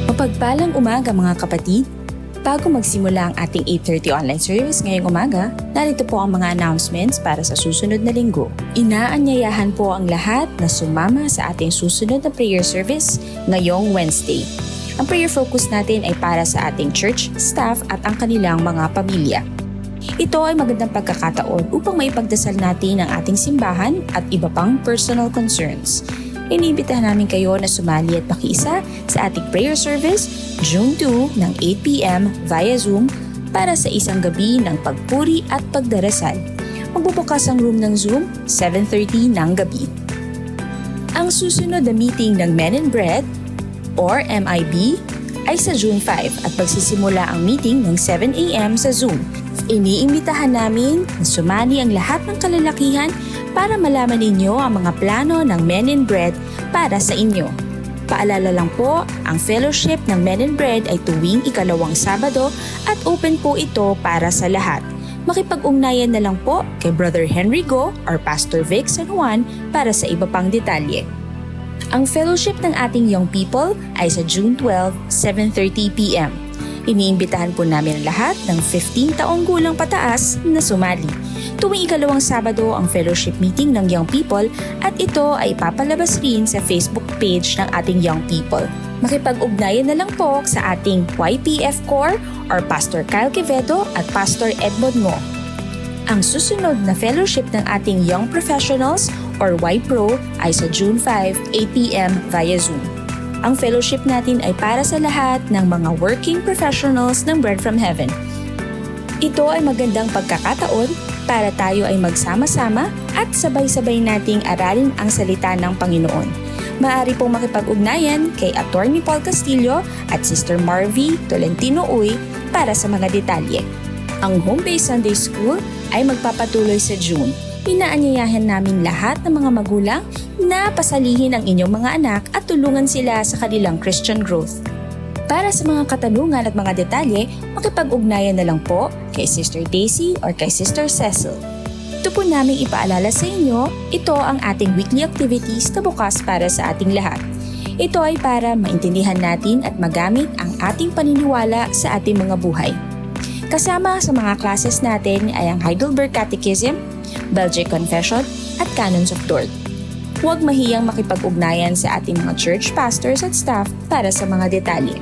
Mapagpalang umaga mga kapatid! Bago magsimula ang ating 8:30 online service ngayong umaga, narito po ang mga announcements para sa susunod na linggo. Inaanyayahan po ang lahat na sumama sa ating susunod na prayer service ngayong Wednesday. Ang prayer focus natin ay para sa ating church, staff at ang kanilang mga pamilya. Ito ay magandang pagkakataon upang maipagdasal natin ang ating simbahan at iba pang personal concerns. Iniimbitahan namin kayo na sumali at pakiisa sa ating prayer service June 2 ng 8 p.m. via Zoom para sa isang gabi ng pagpuri at pagdarasal. Magbubukas ang room ng Zoom 7:30 ng gabi. Ang susunod na meeting ng Men in Bread or MIB ay sa June 5 at magsisimula ang meeting ng 7 a.m. sa Zoom. Iniimbitahan namin na sumali ang lahat ng kalalakihan para malaman ninyo ang mga plano ng Men in Bread para sa inyo. Paalala lang po, ang fellowship ng Men in Bread ay tuwing ikalawang Sabado at open po ito para sa lahat. Makipag-ugnayan na lang po kay Brother Henry Go or Pastor Vic San Juan para sa iba pang detalye. Ang fellowship ng ating young people ay sa June 12, 7:30 p.m. Iniimbitahan po namin ang lahat ng 15 taong gulang pataas na sumali. Tuwing ikalawang Sabado ang fellowship meeting ng young people at ito ay papalabas rin sa Facebook page ng ating young people. Makipag-ugnayan na lang po sa ating YPF Core or Pastor Kyle Quevedo at Pastor Edmond Ngo. Ang susunod na fellowship ng ating young professionals or YPro ay sa June 5, 8 p.m. via Zoom. Ang fellowship natin ay para sa lahat ng mga working professionals ng Bread from Heaven. Ito ay magandang pagkakataon para tayo ay magsama-sama at sabay-sabay nating aralin ang salita ng Panginoon. Maaari pong makipag-ugnayan kay Atty. Paul Castillo at Sister Marvy Tolentino Uy para sa mga detalye. Ang Home-Based Sunday School ay magpapatuloy sa June. Inaanyayahan namin lahat ng mga magulang na pasalihin ang inyong mga anak at tulungan sila sa kanilang Christian growth. Para sa mga katanungan at mga detalye, makipag-ugnayan na lang po kay Sister Daisy or kay Sister Cecil. Ito po namin ipaalala sa inyo, ito ang ating weekly activities na bukas para sa ating lahat. Ito ay para maintindihan natin at magamit ang ating paniniwala sa ating mga buhay. Kasama sa mga classes natin ay ang Heidelberg Catechism, Belgic Confession at Canons of Dort. Huwag mahiyang makipag-ugnayan sa ating mga church pastors at staff para sa mga detalye.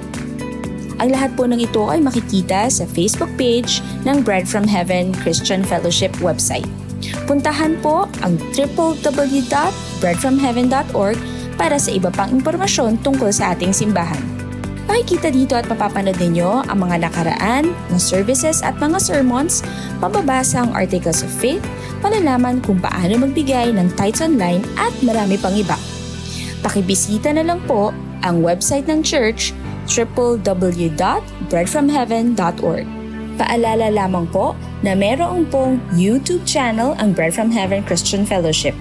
Ang lahat po ng ito ay makikita sa Facebook page ng Bread from Heaven Christian Fellowship website. Puntahan po ang www.breadfromheaven.org para sa iba pang impormasyon tungkol sa ating simbahan. Makikita dito at mapapanood ninyo ang mga nakaraan ng services at mga sermons, mababasa ang articles of faith, malalaman kung paano magbigay ng tithes online at marami pang iba. Pakibisita na lang po ang website ng church www.breadfromheaven.org. Paalala lamang po na meron pong YouTube channel ang Bread from Heaven Christian Fellowship.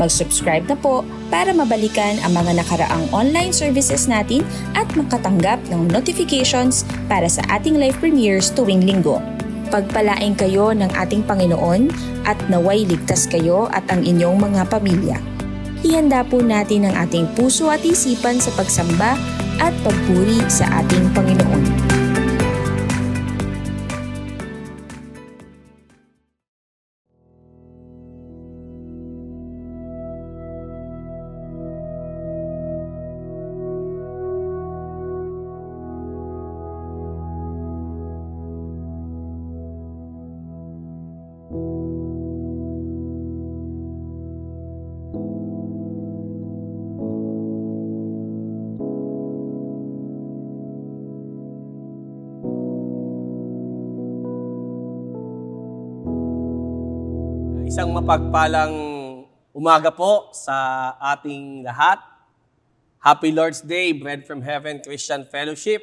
Mag-subscribe na po para mabalikan ang mga nakaraang online services natin at makatanggap ng notifications para sa ating live premieres tuwing linggo. Pagpalain kayo ng ating Panginoon at naway ligtas kayo at ang inyong mga pamilya. Ihanda po natin ang ating puso at isipan sa pagsamba at pagpuri sa ating Panginoon. Isang mapagpalang umaga po sa ating lahat. Happy Lord's Day, Bread from Heaven Christian Fellowship.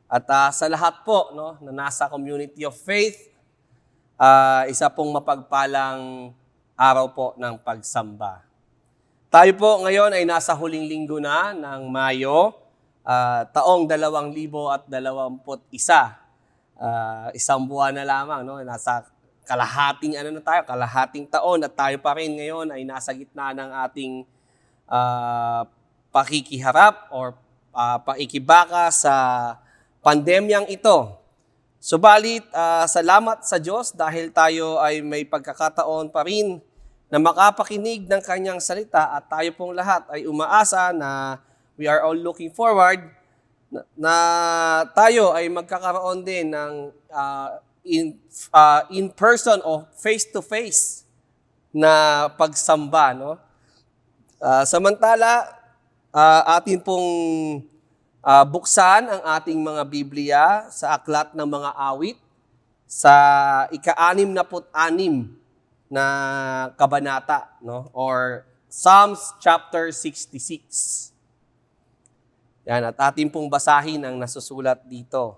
At sa lahat po na nasa community of faith, isa pong mapagpalang araw po ng pagsamba. Tayo po ngayon ay nasa huling linggo na ng Mayo, taong 2021. Isang buwan na lamang, nasa kalahating taon at tayo pa rin ngayon ay nasa gitna ng ating pakikiharap or paikibaka sa pandemyang ito. Subalit, salamat sa Diyos dahil tayo ay may pagkakataon pa rin na makapakinig ng kanyang salita at tayo pong lahat ay umaasa na we are all looking forward na tayo ay magkakaroon din ng in person o face-to-face na pagsamba. No? Samantala, atin pong buksan ang ating mga Biblia sa aklat ng mga awit sa ika-66 na kabanata, no? Or Psalms chapter 66. Yan, at atin pong basahin ang nasusulat dito.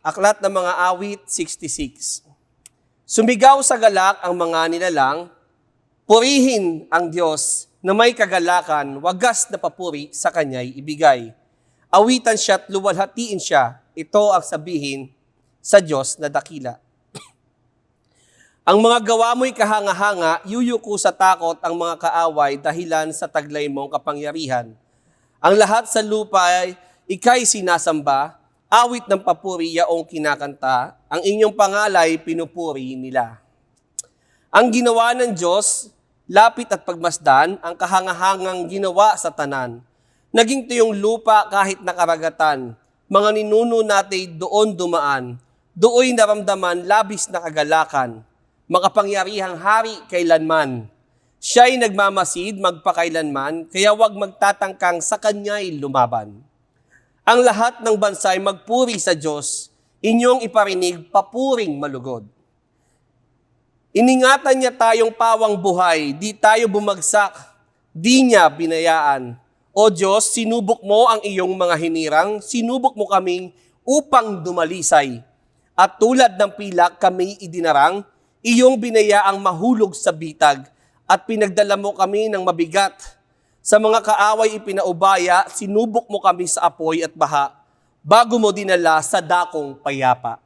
Aklat ng mga awit 66. Sumigaw sa galak ang mga nilalang, purihin ang Diyos na may kagalakan, wagas na papuri sa Kanya'y ibigay. Awitan siya at luwalhatiin siya, ito ang sabihin sa Diyos na dakila. Ang mga gawa mo'y kahanga-hanga, yuyuko sa takot ang mga kaaway dahilan sa taglay mong kapangyarihan. Ang lahat sa lupa ay ika'y sinasamba, awit ng papuri yaong kinakanta, ang inyong pangalay pinupuri nila. Ang ginawa ng Diyos, lapit at pagmasdan, ang kahangahangang ginawa sa tanan. Naging tuyong lupa kahit nakaragatan, mga ninuno natin doon dumaan, dooy naramdaman labis na kagalakan, makapangyarihang hari kailanman. Siya'y nagmamasid magpakailanman, kaya wag magtatangkang sa kanya'y lumaban. Ang lahat ng bansa'y magpuri sa Diyos, inyong iparinig papuring malugod. Iningatan niya tayong pawang buhay, di tayo bumagsak, di niya binayaan. O Diyos, sinubok mo ang iyong mga hinirang, sinubok mo kaming upang dumalisay. At tulad ng pilak kami idinarang, iyong binayaang mahulog sa bitag, at pinagdala mo kami ng mabigat. Sa mga kaaway ipinaubaya, sinubok mo kami sa apoy at baha, bago mo dinala sa dakong payapa.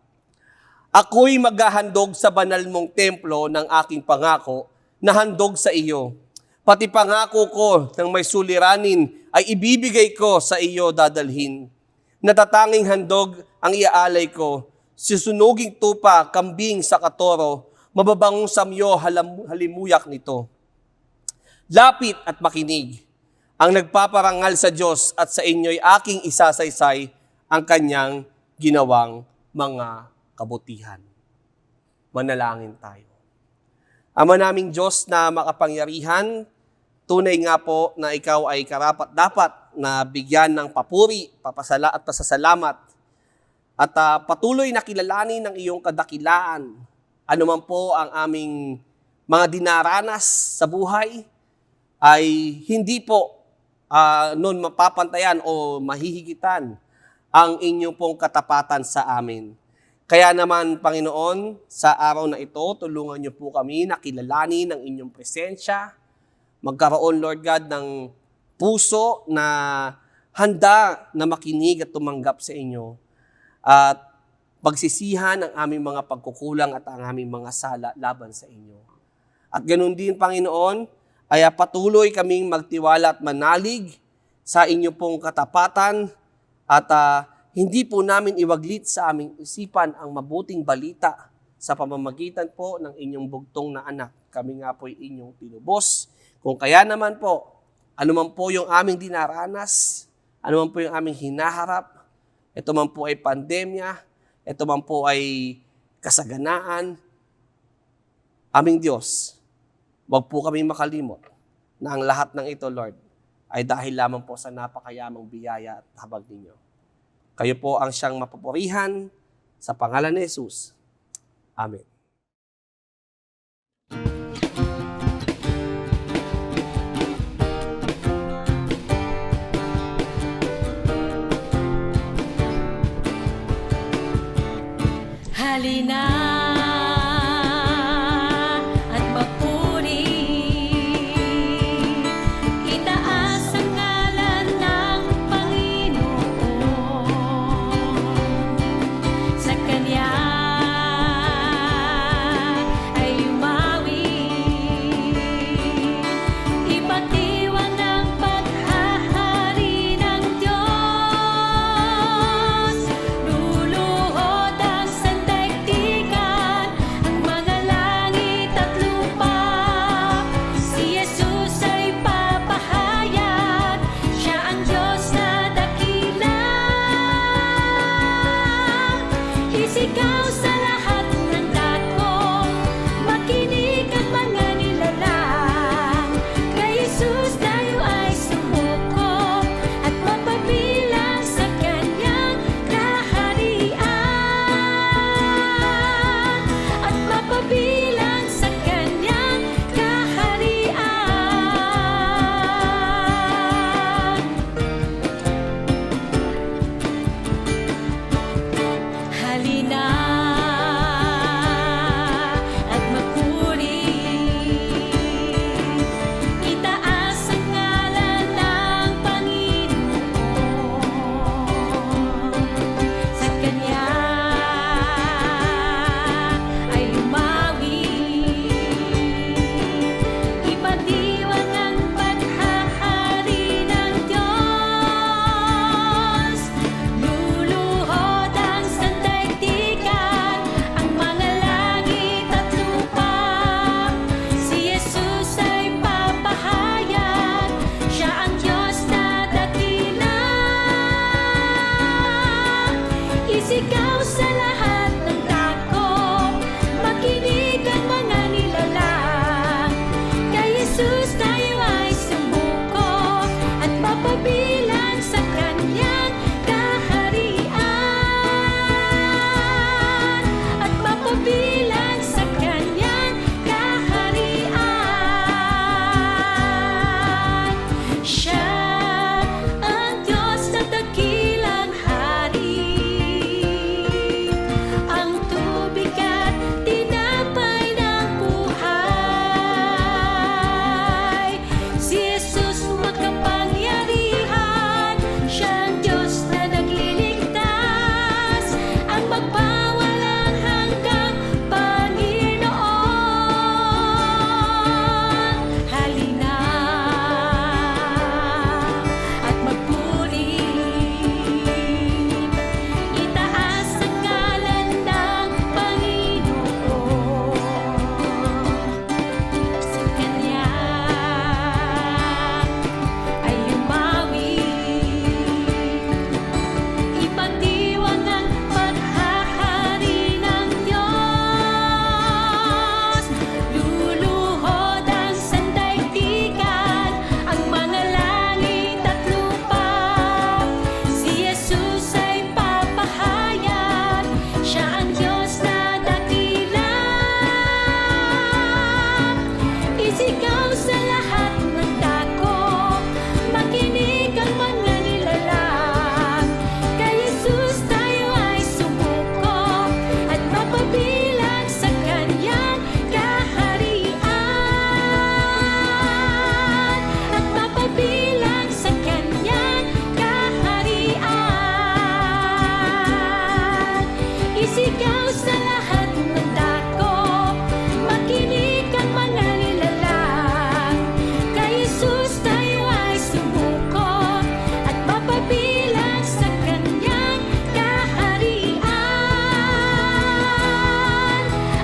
Ako'y maghahandog sa banal mong templo ng aking pangako na handog sa iyo. Pati pangako ko ng may suliranin ay ibibigay ko sa iyo dadalhin. Natatanging handog ang iaalay ko, susunuging tupa, kambing sa katoro, mababangong samyo halimuyak nito. Lapit at makinig, ang nagpaparangal sa Diyos at sa inyo'y aking isasaysay ang kanyang ginawang mga kabutihan. Manalangin tayo. Ama naming Diyos na makapangyarihan, tunay nga po na ikaw ay karapat-dapat na bigyan ng papuri, papasala at pasasalamat at patuloy na kilalanin ang iyong kadakilaan. Ano man po ang aming mga dinaranas sa buhay ay hindi po noon mapapantayan o mahihigitan ang inyong pong katapatan sa amin. Kaya naman, Panginoon, sa araw na ito, tulungan niyo po kami na kilalanin ang inyong presensya. Magkaroon, Lord God, ng puso na handa na makinig at tumanggap sa inyo. At pagsisihan ang aming mga pagkukulang at ang aming mga sala laban sa inyo. At ganoon din, Panginoon, ay patuloy kaming magtiwala at manalig sa inyo pong katapatan at hindi po namin iwaglit sa aming isipan ang mabuting balita sa pamamagitan po ng inyong bugtong na anak. Kami nga po'y inyong tinubos. Kung kaya naman po, anuman po yung aming dinaranas, anuman po yung aming hinaharap, ito man po ay pandemya, ito man po ay kasaganaan, aming Diyos, wag po kami makalimot na ang lahat ng ito, Lord, ay dahil lamang po sa napakayamang biyaya at habag ninyo. Kayo po ang siyang mapupurihan sa pangalan ni Jesus. Amen. Halina at magpuri, itaas ang ngalan ng Panginoon. Sa Kanya ay umawi, Isigaw sa lahat ng dako, makinig ang mga nilalang. Kay Jesus tayo ay sumuko at mapabilang sa kanyang kaharian. At mapabilang sa kanyang kaharian. Halina at magpuri, itaas ang ngalan ng Panginoon. Sa Kanya ay lumawi, ipatiwang ang paghahari ng Diyos. Luluhod ang sandaigdigan, ang mga langit at lupa. Si Jesus ay papahayag, siya ang Diyos na dakila. Isigaw sa lahat ng dako, makinig ang mga nilalang. Kay Jesus tayo ay sumuko at mapabilang sa kanyang kaharian. At mapabilang sa kanyang kaharian. Siya ang Diyos na dakilang hari, ang tubig at tinapay ng buhay. Si Jesus makapangyarihan, siya ang Diyos na nagliligtas, ang magpawalang hanggang Panginoon. Halina at magpuri, itaas ang ngalan ng Panginoon. Sa Kanya ay lumawi, ipagdiwang ang paghahari ng Diyos. Luluhod ang sandaigdigan, ang mga langit at lupa. Si Jesus ay papahayag, siya ang Diyos na dakila. Isigaw sa lahat ng dako, makinig ang mga nilalang. Kay Jesus tayo ay sumuko at mapabilang sa kanyang kaharian. At mapabilang sa kanyang kaharian. Isigaw sa lahat ng dako, makinig ang mga nilalang. Kay Jesus tayo ay sumuko at mapabilang sa kanyang kaharian.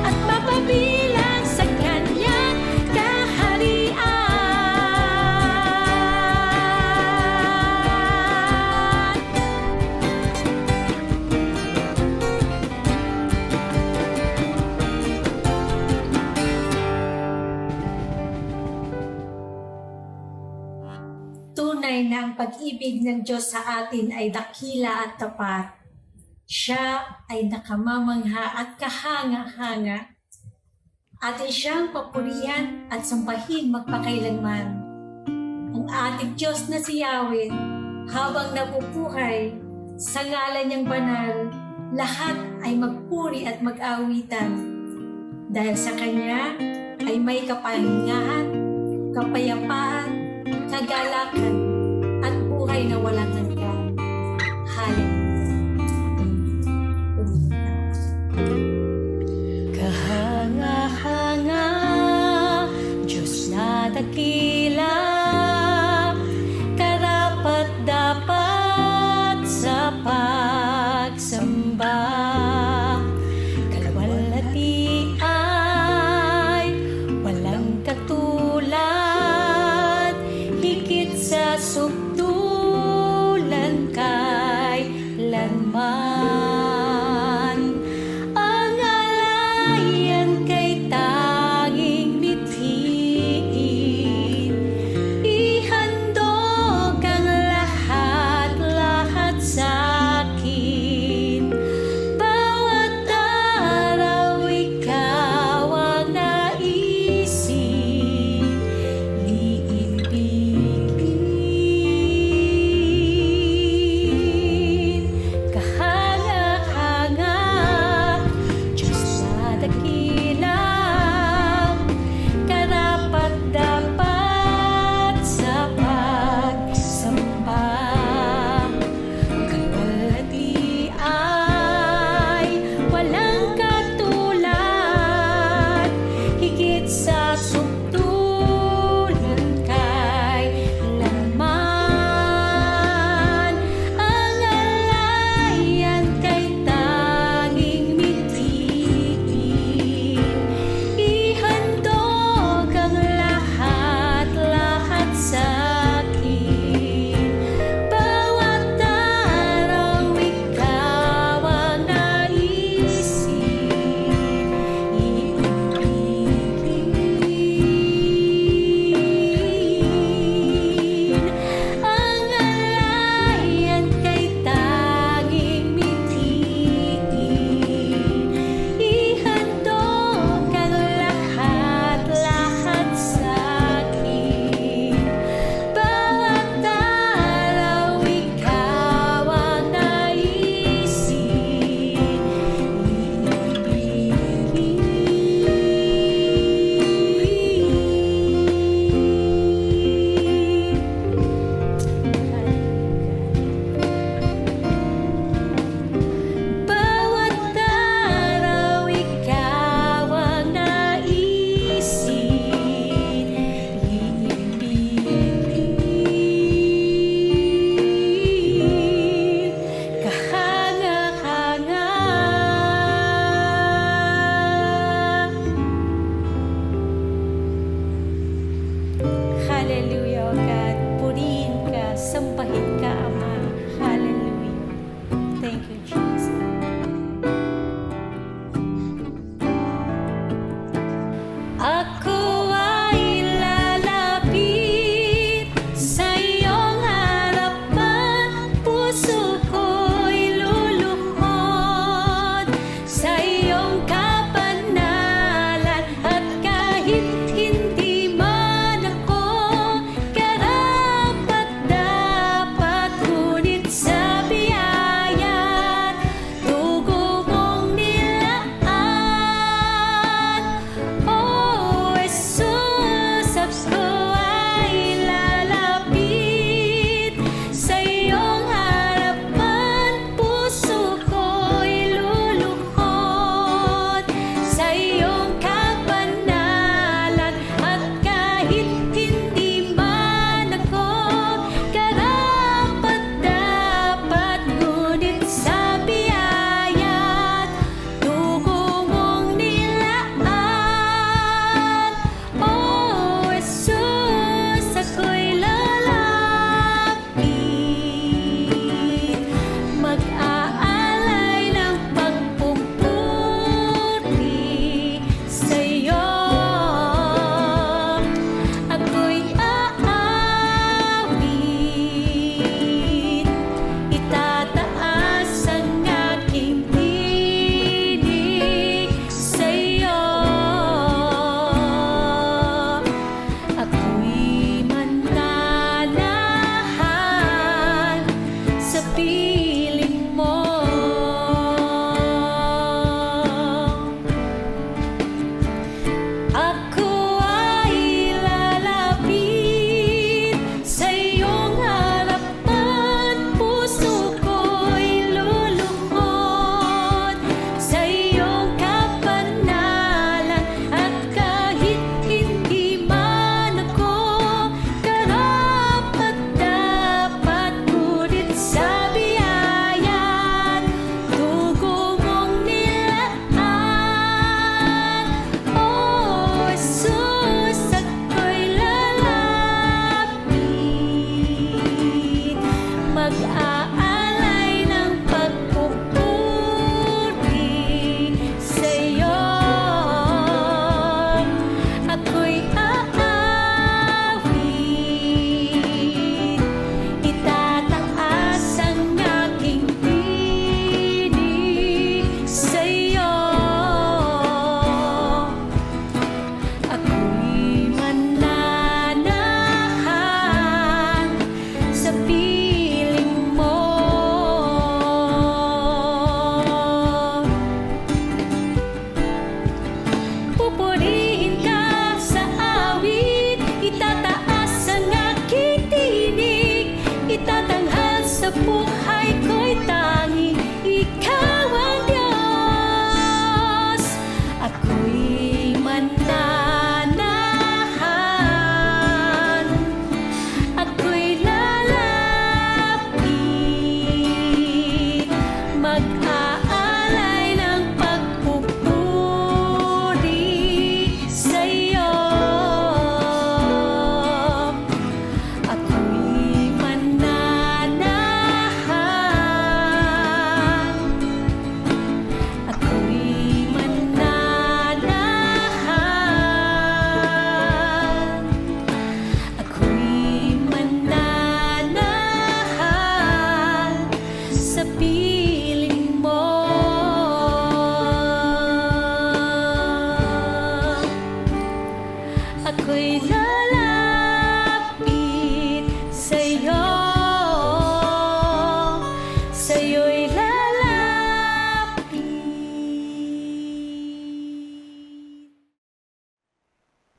At mapabilang sa kanyang kaharian. Tunay na ang pag-ibig ng Diyos sa atin ay dakila at tapat. Siya ay nakamamangha at kahanga-hanga. Atin siyang papurihan at sambahin magpakailanman. Ang ating Diyos na si Yahweh, habang nabubuhay, sa ngalan niyang banal, lahat ay magpuri at mag-awitan. Dahil sa Kanya ay may kapahingahan, kapayapaan, kagalakan, at buhay na walang hanggan. Hallelujah. Kahanga-hanga, Diyos na dakila, karapat-dapat sa pagsamba. Kalawalhati ay walang katulad, higit sa sukdulan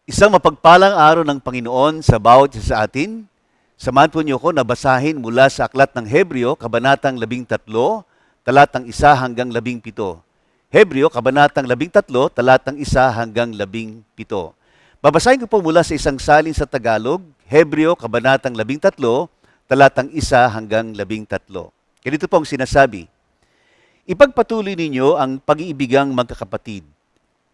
Isang mapagpalang araw ng Panginoon sa bawat isa sa atin. Samahan po niyo ko na basahin mula sa Aklat ng Hebreo, Kabanatang 13, talatang 1 hanggang 17. Hebreo, Kabanatang 13, talatang 1 hanggang 17. Babasahin ko po mula sa isang salin sa Tagalog, Hebreo, Kabanatang 13, talatang 1 hanggang 13. Ganito po ang sinasabi, ipagpatuloy ninyo ang pag-iibigang magkakapatid.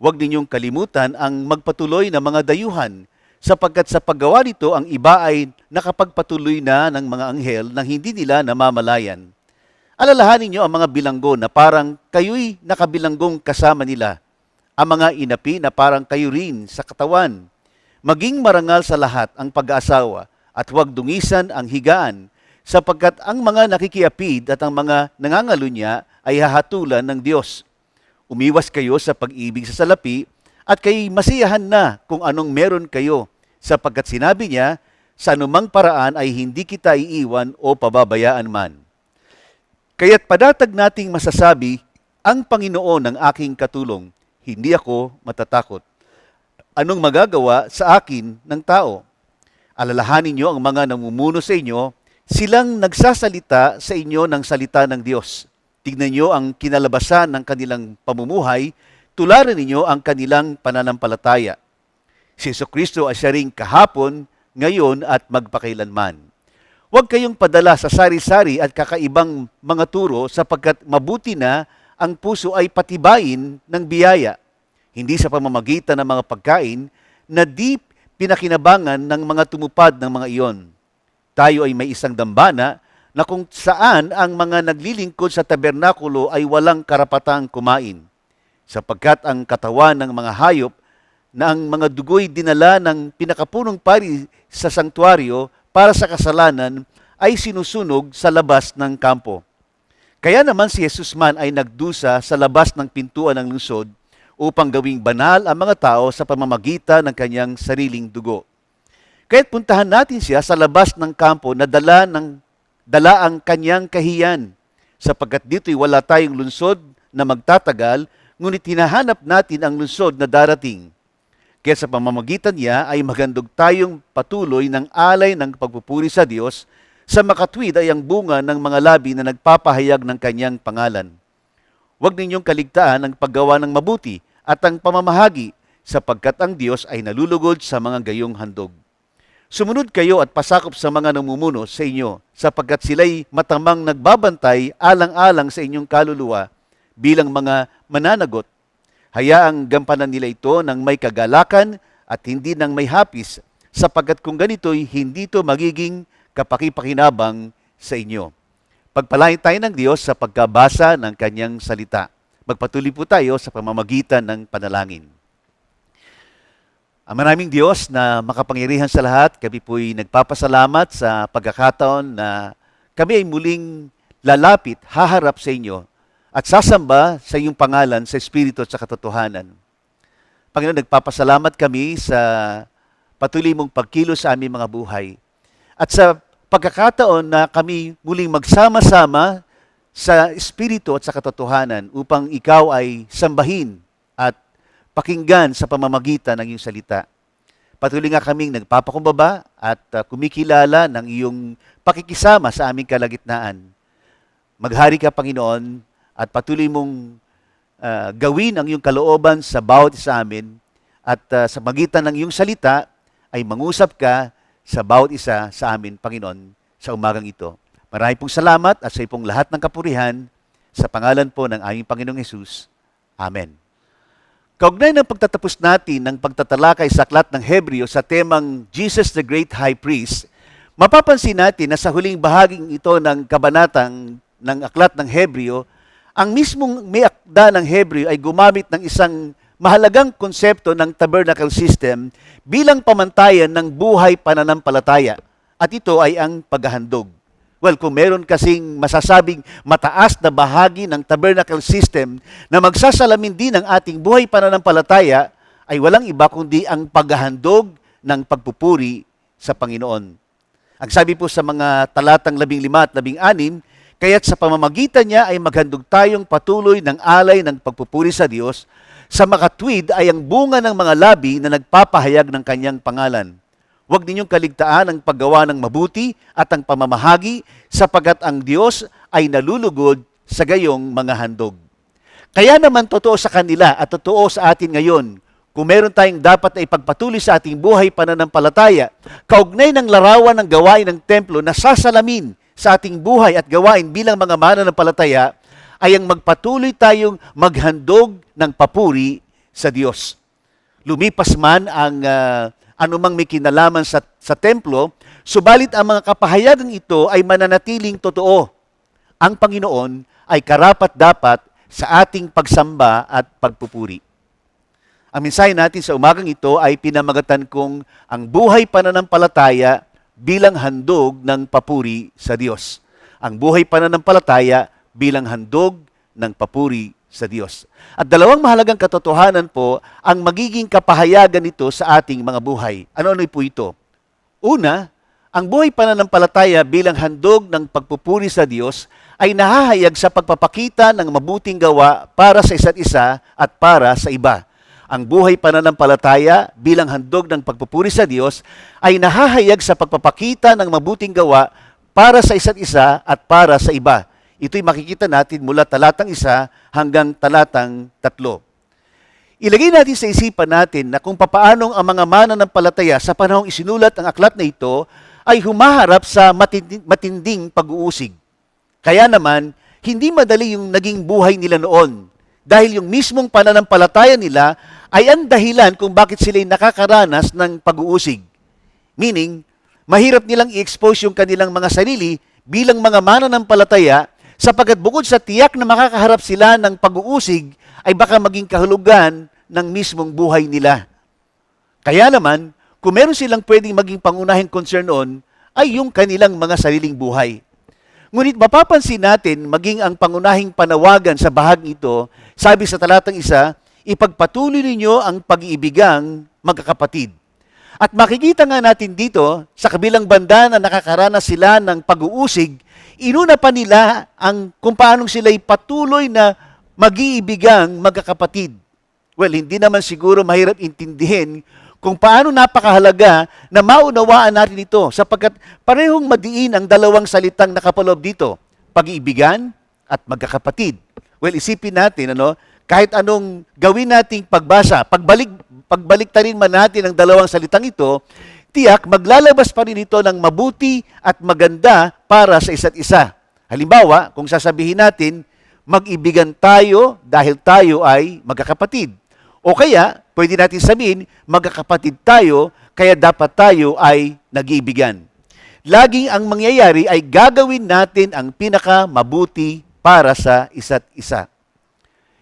Huwag ninyong kalimutan ang magpatuloy na mga dayuhan, sapagkat sa paggawa nito ang iba ay nakapagpatuloy na ng mga anghel nang hindi nila namamalayan. Alalahanin niyo ang mga bilanggo na parang kayo'y nakabilanggong kasama nila, ang mga inapi na parang kayo rin sa katawan. Maging marangal sa lahat ang pag-aasawa at huwag dungisan ang higaan, sapagkat ang mga nakikiapid at ang mga nangangalunya ay hahatulan ng Diyos. Umiwas kayo sa pag-ibig sa salapi at kayo'y masiyahan na kung anong meron kayo, sapagkat sinabi niya, sa anumang paraan ay hindi kita iiwan o pababayaan man. Kaya't padatag nating masasabi, ang Panginoon ang aking katulong, hindi ako matatakot. Anong magagawa sa akin ng tao? Alalahanin niyo ang mga namumuno sa inyo, silang nagsasalita sa inyo ng salita ng Diyos. Tignan niyo ang kinalabasan ng kanilang pamumuhay, tularan ninyo ang kanilang pananampalataya. Si Jesucristo ay siya ring kahapon, ngayon at magpakailanman. Huwag kayong padala sa sari-sari at kakaibang mga turo sapagkat mabuti na ang puso ay patibayin ng biyaya, hindi sa pamamagitan ng mga pagkain na di pinakinabangan ng mga tumupad ng mga iyon. Tayo ay may isang dambana na kung saan ang mga naglilingkod sa tabernakulo ay walang karapatang kumain, sapagkat ang katawan ng mga hayop na ang mga dugoy dinala ng pinakapunong pari sa sanktuaryo para sa kasalanan ay sinusunog sa labas ng kampo. Kaya naman si Jesus man ay nagdusa sa labas ng pintuan ng lungsod upang gawing banal ang mga tao sa pamamagitan ng kanyang sariling dugo. Kaya't puntahan natin siya sa labas ng kampo na dala ang kanyang kahiyan, sapagkat dito'y wala tayong lungsod na magtatagal, ngunit hinahanap natin ang lungsod na darating. Kaya sa pamamagitan niya ay magandog tayong patuloy ng alay ng pagpupuri sa Diyos, sa makatwid ay ang bunga ng mga labi na nagpapahayag ng kanyang pangalan. Huwag ninyong kaligtaan ang paggawa ng mabuti at ang pamamahagi, sapagkat ang Diyos ay nalulugod sa mga gayong handog. Sumunod kayo at pasakop sa mga namumuno sa inyo, sapagkat sila'y matamang nagbabantay alang-alang sa inyong kaluluwa bilang mga mananagot. Hayaang gampanan nila ito ng may kagalakan at hindi ng may hapis, sapagkat kung ganito'y hindi ito magiging kapakipakinabang sa inyo. Pagpalain tayo ng Diyos sa pagkabasa ng kanyang salita. Magpatuloy po tayo sa pamamagitan ng panalangin. Ang maraming Diyos na makapangyarihan sa lahat, kami po'y nagpapasalamat sa pagkakataon na kami ay muling lalapit, haharap sa inyo at sasamba sa iyong pangalan sa Espiritu at sa katotohanan. Panginoon, nagpapasalamat kami sa patuloy mong pagkilos sa aming mga buhay at sa pagkakataon na kami muling magsama-sama sa Espiritu at sa katotohanan upang ikaw ay sambahin at pakinggan sa pamamagitan ng iyong salita. Patuloy nga kaming nagpapakumbaba at kumikilala ng iyong pakikisama sa aming kalagitnaan. Maghari ka, Panginoon, at patuloy mong gawin ang iyong kalooban sa bawat isa amin at sa magitan ng iyong salita ay mangusap ka sa bawat isa sa amin, Panginoon, sa umagang ito. Maraming pong salamat at sa ipong lahat ng kapurihan sa pangalan po ng aming Panginoong Hesus. Amen. Kaugnay ng pagtatapos natin ng pagtatalakay sa Aklat ng Hebreo sa temang Jesus the Great High Priest, mapapansin natin na sa huling bahaging ito ng kabanatang ng Aklat ng Hebreo, ang mismong may akda ng Hebreo ay gumamit ng isang mahalagang konsepto ng tabernacle system bilang pamantayan ng buhay pananampalataya. At ito ay ang paghahandog. Well, kung meron kasing masasabing mataas na bahagi ng tabernacle system na magsasalamin din ng ating buhay pananampalataya, ay walang iba kundi ang paghahandog ng pagpupuri sa Panginoon. Ang sabi po sa mga talatang 15 at 16, kaya't sa pamamagitan niya ay maghandog tayong patuloy ng alay ng pagpupuri sa Diyos, Sa makatwid ay ang bunga ng mga labi na nagpapahayag ng kanyang pangalan. Huwag ninyong kaligtaan ang paggawa ng mabuti at ang pamamahagi, sapagkat ang Diyos ay nalulugod sa gayong mga handog. Kaya naman totoo sa kanila at totoo sa atin ngayon, kung meron tayong dapat na ipagpatuloy sa ating buhay pananampalataya, kaugnay ng larawan ng gawain ng templo na sasalamin sa ating buhay at gawain bilang mga mananampalataya, ay ang magpatuloy tayong maghandog ng papuri sa Diyos. Lumipas man ang anumang may kinalaman sa templo, subalit ang mga kapahayagang ito ay mananatiling totoo. Ang Panginoon ay karapat-dapat sa ating pagsamba at pagpupuri. Ang mensahe natin sa umagang ito ay pinamagatan kong ang buhay pananampalataya bilang handog ng papuri sa Diyos. Ang buhay pananampalataya bilang handog ng papuri sa Diyos. At dalawang mahalagang katotohanan po ang magiging kapahayagan nito sa ating mga buhay. Ano-ano po ito? Una, ang buhay pananampalataya bilang handog ng pagpupuri sa Diyos ay nahahayag sa pagpapakita ng mabuting gawa para sa isa't isa at para sa iba. Ang buhay pananampalataya bilang handog ng pagpupuri sa Diyos ay nahahayag sa pagpapakita ng mabuting gawa para sa isa't isa at para sa iba. Ito'y makikita natin mula talatang 1 hanggang talatang 3. Ilagay natin sa isipan natin na kung papaanong ang mga mananampalataya sa panahong isinulat ang aklat na ito ay humaharap sa matinding pag-uusig. Kaya naman, hindi madali yung naging buhay nila noon dahil yung mismong pananampalataya nila ay ang dahilan kung bakit sila'y nakakaranas ng pag-uusig. Meaning, mahirap nilang i-expose yung kanilang mga sarili bilang mga mananampalataya sapagkat bukod sa tiyak na makakaharap sila ng pag-uusig, ay baka maging kahulugan ng mismong buhay nila. Kaya naman, kung meron silang pwedeng maging pangunahing concern noon, ay yung kanilang mga sariling buhay. Ngunit mapapansin natin, maging ang pangunahing panawagan sa bahaging ito, sabi sa talatang 1, ipagpatuloy ninyo ang pag-iibigang magkakapatid. At makikita nga natin dito, sa kabilang banda na nakakaranas sila ng pag-uusig, inuna pa nila kung paanong sila'y patuloy na mag-iibigang magkakapatid. Well, hindi naman siguro mahirap intindihin kung paano napakahalaga na maunawaan natin ito sapagkat parehong madiin ang dalawang salitang nakapaloob dito, pag-iibigan at magkakapatid. Well, isipin natin, kahit anong gawin nating pagbasa, pagbalik ta rin man natin ang dalawang salitang ito, tiyak maglalabas pa rin ito ng mabuti at maganda para sa isa't isa. Halimbawa, kung sasabihin natin, mag-ibigan tayo dahil tayo ay magkakapatid. O kaya, pwede natin sabihin, magkakapatid tayo, kaya dapat tayo ay nag-iibigan. Laging ang mangyayari ay gagawin natin ang pinakamabuti para sa isa't isa.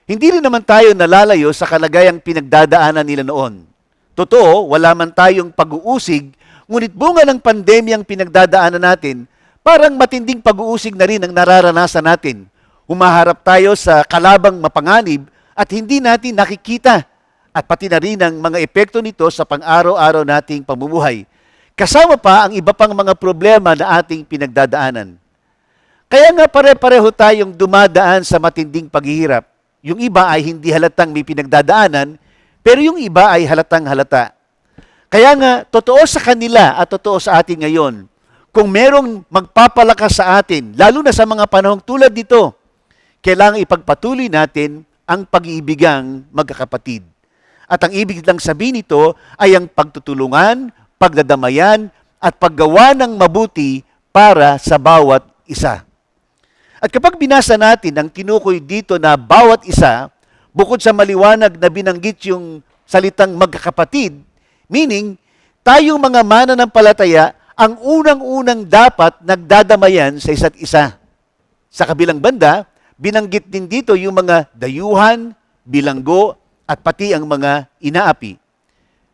Hindi rin naman tayo nalalayo sa kalagayang pinagdadaanan nila noon. Totoo, wala man tayong pag-uusig, ngunit bunga ng pandemyang pinagdadaanan natin, parang matinding pag-uusig na rin ang nararanasan natin. Humaharap tayo sa kalabang mapanganib at hindi natin nakikita at pati na rin ang mga epekto nito sa pang-araw-araw nating pamumuhay. Kasama pa ang iba pang mga problema na ating pinagdadaanan. Kaya nga pare-pareho tayong dumadaan sa matinding paghihirap. Yung iba ay hindi halatang may pinagdadaanan, pero yung iba ay halatang halata. Kaya nga, totoo sa kanila at totoo sa atin ngayon, kung merong magpapalakas sa atin, lalo na sa mga panahong tulad dito, kailangang ipagpatuloy natin ang pag-iibigang magkakapatid. At ang ibig lang sabihin nito ay ang pagtutulungan, pagdadamayan, at paggawa ng mabuti para sa bawat isa. At kapag binasa natin ang tinukoy dito na bawat isa, bukod sa maliwanag na binanggit yung salitang magkakapatid, meaning, tayong mga mananampalataya ang unang-unang dapat nagdadamayan sa isa't isa. Sa kabilang banda, binanggit din dito yung mga dayuhan, bilanggo, at pati ang mga inaapi.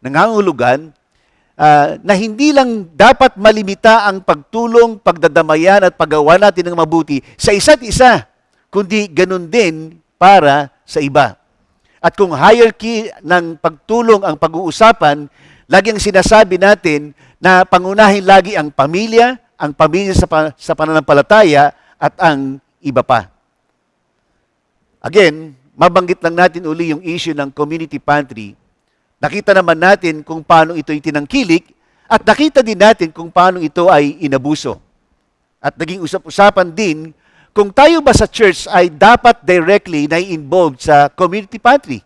Nangangahulugan na hindi lang dapat malimita ang pagtulong, pagdadamayan at paggawa natin ng mabuti sa isa't isa, kundi ganun din para sa iba. At kung hierarchy ng pagtulong ang pag-uusapan, lagi ang sinasabi natin na pangunahin lagi ang pamilya sa pananampalataya at ang iba pa. Again, mabanggit lang natin uli yung issue ng community pantry, nakita naman natin kung paano ito itinangkilik at nakita din natin kung paano ito ay inabuso. At naging usap-usapan din kung tayo ba sa church ay dapat directly na involved sa community pantry.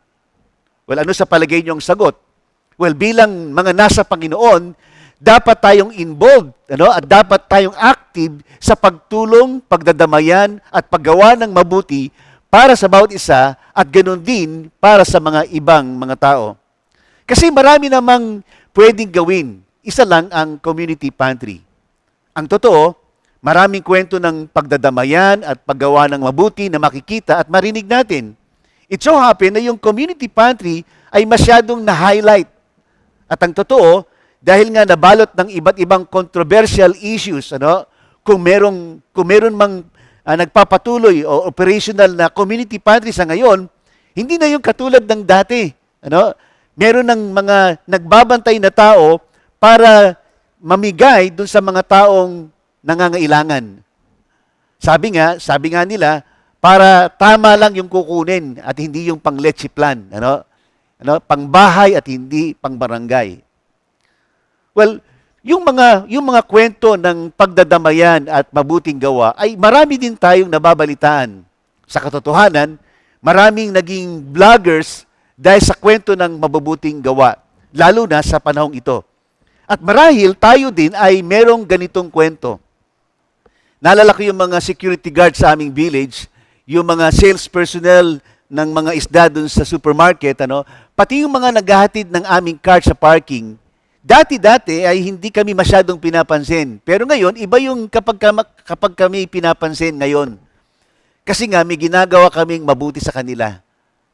Well, ano sa palagay niyong sagot? Well, bilang mga nasa Panginoon, dapat tayong involved, at dapat tayong active sa pagtulong, pagdadamayan at paggawa ng mabuti para sa bawat isa at ganoon din para sa mga ibang mga tao. Kasi marami namang pwedeng gawin. Isa lang ang community pantry. Ang totoo, maraming kwento ng pagdadamayan at paggawa ng mabuti na makikita at marinig natin. It so happen na yung community pantry ay masyadong na-highlight. At ang totoo, dahil nga nabalot ng iba't ibang controversial issues, kung meron mang nagpapatuloy o operational na community pantry sa ngayon, hindi na yung katulad ng dati. Meron ng mga nagbabantay na tao para mamigay dun sa mga taong nangangailangan. Sabi nga nila, para tama lang yung kukunin at hindi yung pang-leche plan, pangbahay at hindi pang-barangay. Well, yung mga kwento ng pagdadamayan at mabuting gawa ay marami din tayong nababalitaan. Sa katotohanan, maraming naging vloggers dahil sa kwento ng mabubuting gawa, lalo na sa panahong ito. At marahil tayo din ay merong ganitong kwento. Naalala ko yung mga security guard sa aming village, yung mga sales personnel ng mga isda dun sa supermarket, pati yung mga naghahatid ng aming cart sa parking. Dati-dati ay hindi kami masyadong pinapansin. Pero ngayon, iba yung kapag kami pinapansin ngayon. Kasi nga, may ginagawa kaming mabuti sa kanila.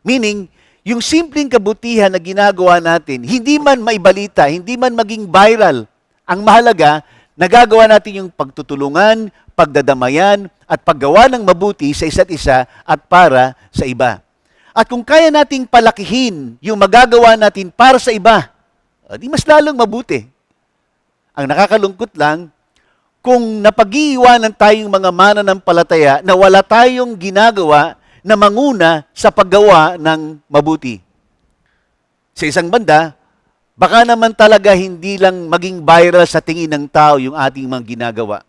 Meaning, yung simpleng kabutihan na ginagawa natin, hindi man maibalita, hindi man maging viral, ang mahalaga, nagagawa natin yung pagtutulungan, pagdadamayan, at paggawa ng mabuti sa isa't isa at para sa iba. At kung kaya nating palakihin yung magagawa natin para sa iba, di mas lalong mabuti. Ang nakakalungkot lang, kung napag-iiwanan tayong mga mananampalataya na wala tayong ginagawa na manguna sa paggawa ng mabuti. Sa isang banda, baka naman talaga hindi lang maging viral sa tingin ng tao yung ating mga ginagawa.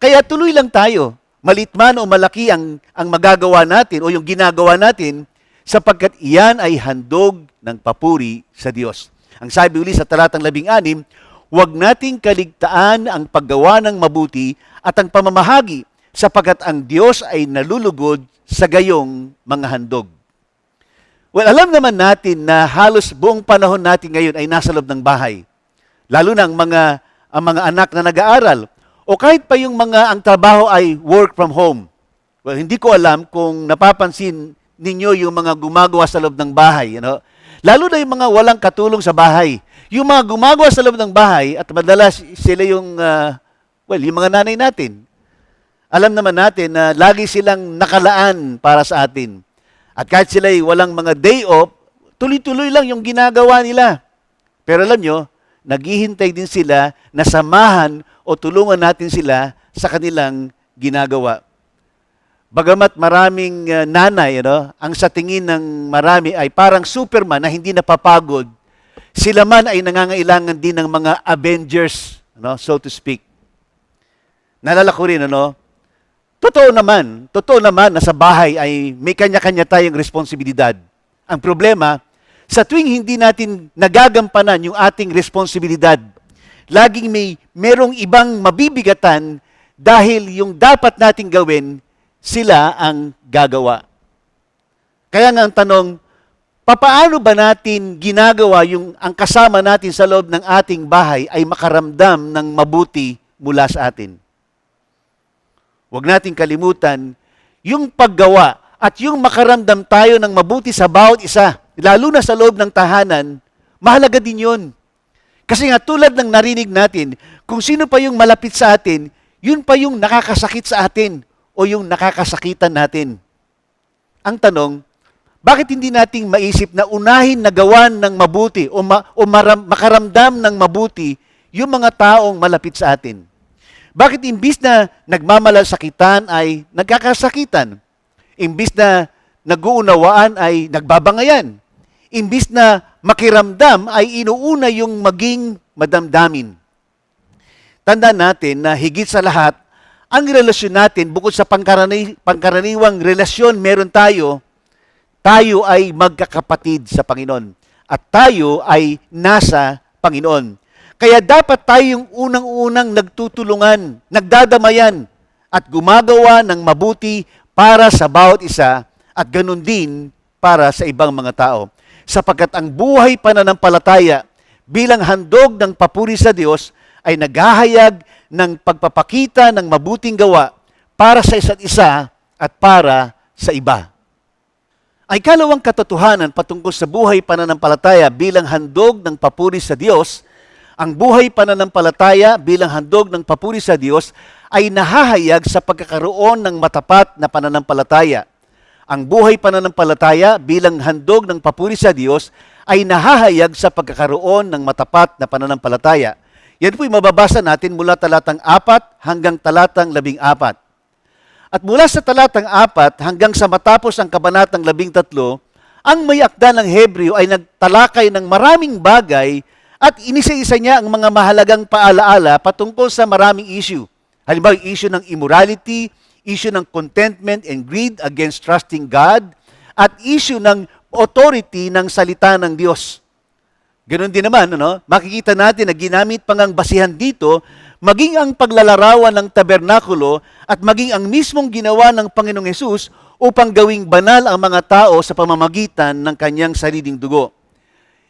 Kaya tuloy lang tayo, malit man o malaki ang magagawa natin o yung ginagawa natin, sapagkat iyan ay handog ng papuri sa Diyos. Ang sabi uli sa talatang 16, huwag nating kaligtaan ang paggawa ng mabuti at ang pamamahagi, sapagkat ang Diyos ay nalulugod sa gayong mga handog. Well, alam naman natin na halos buong panahon natin ngayon ay nasa loob ng bahay. Lalo na ang mga anak na nag-aaral. O kahit pa yung ang trabaho ay work from home. Well, hindi ko alam kung napapansin ninyo yung mga gumagawa sa loob ng bahay. Lalo na yung mga walang katulong sa bahay. Yung mga gumagawa sa loob ng bahay, at madalas sila yung mga nanay natin. Alam naman natin na lagi silang nakalaan para sa atin. At kahit sila ay walang mga day off, tuloy-tuloy lang yung ginagawa nila. Pero alam nyo, naghihintay din sila na samahan o tulungan natin sila sa kanilang ginagawa. Bagamat maraming nanay, ang sa tingin ng marami ay parang Superman na hindi napapagod, sila man ay nangangailangan din ng mga Avengers, so to speak. Naalala ko rin, totoo naman na sa bahay ay may kanya-kanya tayong responsibilidad. Ang problema, sa tuwing hindi natin nagagampanan yung ating responsibilidad, laging merong ibang mabibigatan dahil yung dapat nating gawin, sila ang gagawa. Kaya nga ang tanong, papaano ba natin ginagawa ang kasama natin sa loob ng ating bahay ay makaramdam ng mabuti mula sa atin? Huwag nating kalimutan yung paggawa at yung makaramdam tayo ng mabuti sa bawat isa, lalo na sa loob ng tahanan, mahalaga din yun. Kasi nga tulad ng narinig natin, kung sino pa yung malapit sa atin, yun pa yung nakakasakit sa atin o yung nakakasakitan natin. Ang tanong, bakit hindi nating maisip na unahin na gawan ng mabuti o makaramdam ng mabuti yung mga taong malapit sa atin? Bakit imbis na nagmamalasakitan ay nagkakasakitan? Imbis na nag-uunawaan ay nagbabangayan. Imbis na makiramdam ay inuuna yung maging madamdamin. Tandaan natin na higit sa lahat, ang relasyon natin, bukod sa pangkaraniwang relasyon meron tayo ay magkakapatid sa Panginoon. At tayo ay nasa Panginoon. Kaya dapat tayong unang-unang nagtutulungan, nagdadamayan, at gumagawa ng mabuti para sa bawat isa at ganun din para sa ibang mga tao. Sapagkat ang buhay pananampalataya bilang handog ng papuri sa Diyos ay naghahayag ng pagpapakita ng mabuting gawa para sa isa't isa at para sa iba. Ang ikalawang katotohanan patungkol sa buhay pananampalataya bilang handog ng papuri sa Diyos, ang buhay pananampalataya bilang handog ng papuri sa Diyos ay nahahayag sa pagkakaroon ng matapat na pananampalataya. Ang buhay pananampalataya bilang handog ng papuri sa Diyos ay nahahayag sa pagkakaroon ng matapat na pananampalataya. Yan po'y mababasa natin mula talatang 4 hanggang talatang 14. At mula sa talatang 4 hanggang sa matapos ang kabanatang 13, ang may akda ng Hebreo ay nagtalakay ng maraming bagay at inisa-isa niya ang mga mahalagang paalaala patungkol sa maraming issue. Halimbawa, issue ng immorality, issue ng contentment and greed against trusting God, at issue ng authority ng salita ng Diyos. Ganon din naman, makikita natin na ginamit pang ang basihan dito, maging ang paglalarawan ng tabernakulo at maging ang mismong ginawa ng Panginoong Hesus upang gawing banal ang mga tao sa pamamagitan ng kanyang sariling dugo.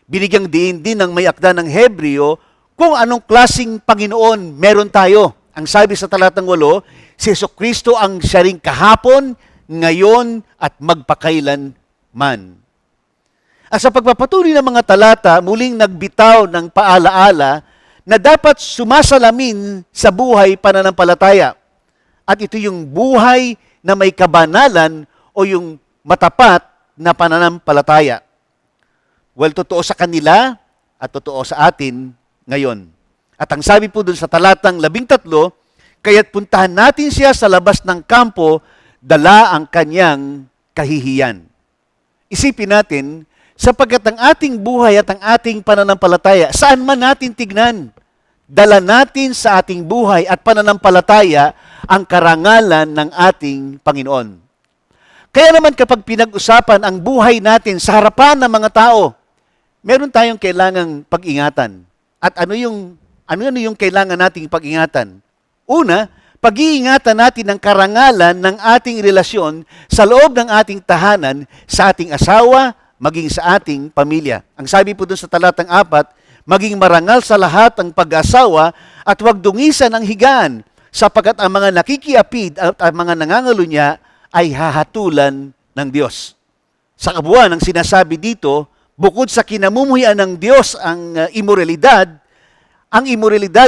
Binigyang diin din ng may akda ng Hebreo kung anong klasing Panginoon meron tayo. Ang sabi sa talatang 8, si Jesucristo ang siya ring kahapon, ngayon, at magpakailan man. At sa pagpapatuloy ng mga talata, muling nagbitaw ng paalaala na dapat sumasalamin sa buhay pananampalataya. At ito yung buhay na may kabanalan o yung matapat na pananampalataya. Well, totoo sa kanila at totoo sa atin ngayon. At ang sabi po dun sa talatang 13, kaya't puntahan natin siya sa labas ng kampo, dala ang kanyang kahihiyan. Isipin natin, sapagkat ang ating buhay at ang ating pananampalataya, saan man natin tignan, dala natin sa ating buhay at pananampalataya ang karangalan ng ating Panginoon. Kaya naman kapag pinag-usapan ang buhay natin sa harapan ng mga tao, meron tayong kailangang pag-ingatan. At ano yung kailangan nating pag-ingatan? Una, pag-iingatan natin ang karangalan ng ating relasyon sa loob ng ating tahanan, sa ating asawa, maging sa ating pamilya. Ang sabi po doon sa talatang 4, maging marangal sa lahat ang pag-asawa at huwag dungisan ang higaan, sapagkat ang mga nakikiapid at ang mga nangangalunya ay hahatulan ng Diyos. Sa kabuuan, ang sinasabi dito, bukod sa kinamumuhian ng Diyos ang immoralidad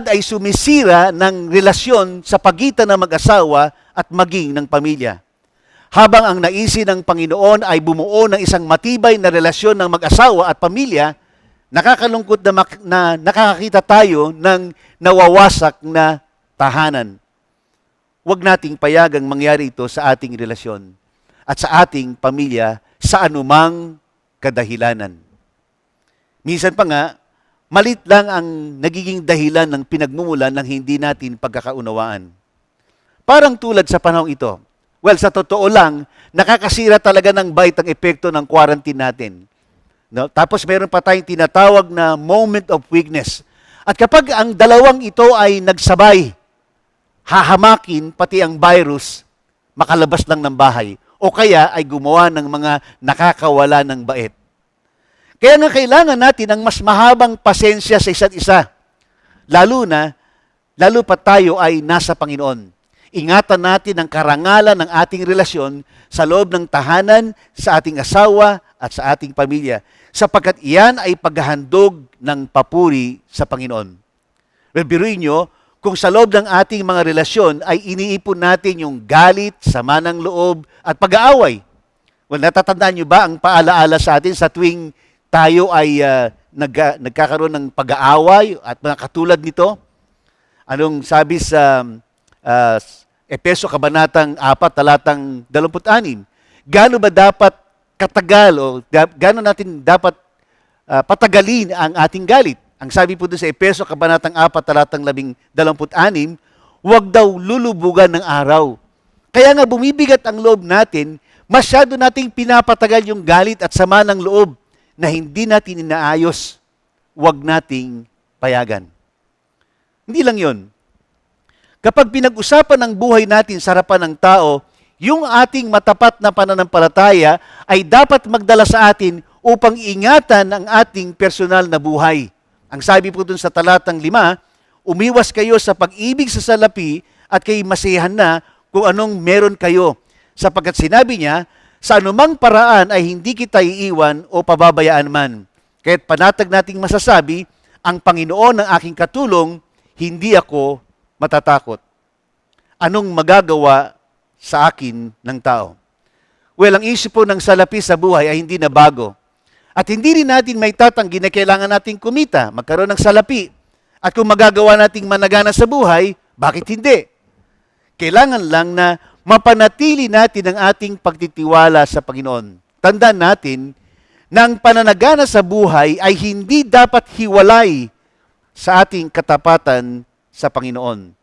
ay sumisira ng relasyon sa pagitan ng mag-asawa at maging ng pamilya. Habang ang naisin ng Panginoon ay bumuo ng isang matibay na relasyon ng mag-asawa at pamilya, nakakalungkot na nakakakita tayo ng nawawasak na tahanan. Huwag nating payagang mangyari ito sa ating relasyon at sa ating pamilya sa anumang kadahilanan. Minsan pa nga, malit lang ang nagiging dahilan ng pinagmumulan ng hindi natin pagkakaunawaan. Parang tulad sa panahong ito. Well, sa totoo lang, nakakasira talaga ng bait ang epekto ng quarantine natin. No? Tapos meron pa tayong tinatawag na moment of weakness. At kapag ang dalawang ito ay nagsabay, hahamakin pati ang virus, makalabas lang ng bahay. O kaya ay gumawa ng mga nakakawala ng bait. Kaya nga kailangan natin ang mas mahabang pasensya sa isa't isa. Lalo pa tayo ay nasa Panginoon. Ingatan natin ang karangalan ng ating relasyon sa loob ng tahanan, sa ating asawa at sa ating pamilya, sapagkat iyan ay paghahandog ng papuri sa Panginoon. Well, biruin nyo, kung sa loob ng ating mga relasyon ay iniipon natin yung galit, sama ng loob at pag-aaway. Well, natatandaan nyo ba ang paalaala sa atin sa tuwing tayo ay nagkakaroon ng pag-aaway at mga katulad nito? Anong sabi sa Efeso Kabanatang 4, talatang 26? gaano ba dapat katagal o gaano natin dapat patagalin ang ating galit. Ang sabi po doon sa Efeso, Kabanatang 4, talatang 26, huwag daw lulubugan ng araw. Kaya nga bumibigat ang loob natin, masyado nating pinapatagal yung galit at sama ng loob na hindi natin inaayos. Huwag nating payagan. Hindi lang yon. Kapag pinag-usapan ang buhay natin sa harapan ng tao, yung ating matapat na pananampalataya ay dapat magdala sa atin upang ingatan ang ating personal na buhay. Ang sabi po dun sa talatang 5, umiwas kayo sa pag-ibig sa salapi at kayo masiyahan na kung anong meron kayo. Sapagkat sinabi niya, sa anumang paraan ay hindi kita iiwan o pababayaan man. Kaya't panatag nating masasabi, ang Panginoon ang aking katulong, hindi ako matatakot. Anong magagawa sa akin ng tao? Well, ang issue po ng salapi sa buhay ay hindi na bago. At hindi rin natin may tatanggi na kailangan nating kumita, magkaroon ng salapi. At kung magagawa nating managana sa buhay, bakit hindi? Kailangan lang na mapanatili natin ang ating pagtitiwala sa Panginoon. Tandaan natin na ang pananagana sa buhay ay hindi dapat hiwalay sa ating katapatan sa Panginoon.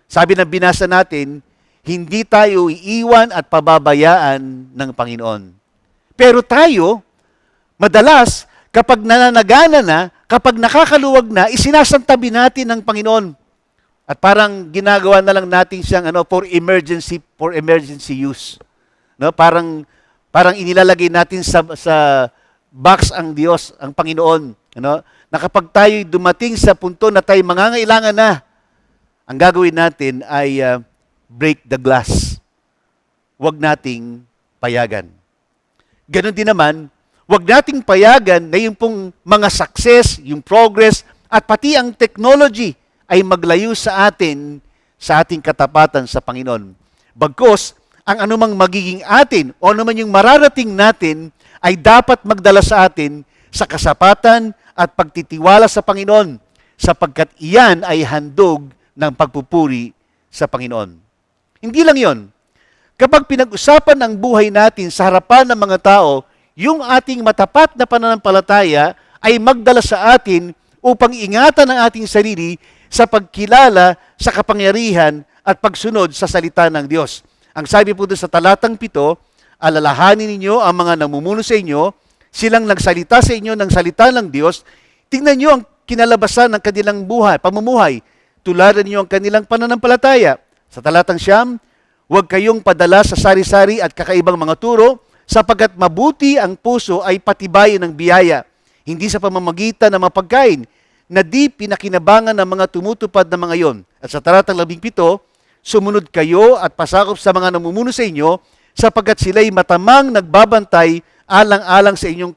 Sabi ng binasa natin, hindi tayo iiwan at pababayaan ng Panginoon. Pero tayo, madalas, kapag nananagana na, kapag nakakaluwag na, isinasantabi natin ng Panginoon. At parang ginagawa na lang natin siyang for emergency use. No, parang inilalagay natin sa box ang Diyos, ang Panginoon, na kapag tayo dumating sa punto na tayo mangangailangan na, ang gagawin natin ay break the glass. Huwag nating payagan. Ganon din naman, huwag nating payagan na yung pong mga success, yung progress, at pati ang technology ay maglayo sa atin, sa ating katapatan sa Panginoon. Bagkus, ang anumang magiging atin o anuman yung mararating natin ay dapat magdala sa atin sa kasapatan at pagtitiwala sa Panginoon sapagkat iyan ay handog ng pagpupuri sa Panginoon. Hindi lang yon. Kapag pinag-usapan ang buhay natin sa harapan ng mga tao, yung ating matapat na pananampalataya ay magdala sa atin upang ingatan ang ating sarili sa pagkilala sa kapangyarihan at pagsunod sa salita ng Diyos. Ang sabi po doon sa talatang 7, alalahanin ninyo ang mga namumuno sa inyo, silang nagsalita sa inyo ng salita ng Diyos, tingnan nyo ang kinalabasan ng kanilang pamumuhay, tularan niyo ang kanilang pananampalataya. Sa talatang 9, huwag kayong padala sa sari-sari at kakaibang mga turo, sapagkat mabuti ang puso ay patibayin ng biyaya, hindi sa pamamagitan ng mapagkain, na di pinakinabangan ng mga tumutupad na mga yon. At sa talatang 17, sumunod kayo at pasakop sa mga namumuno sa inyo, sapagkat sila'y matamang nagbabantay alang-alang sa inyong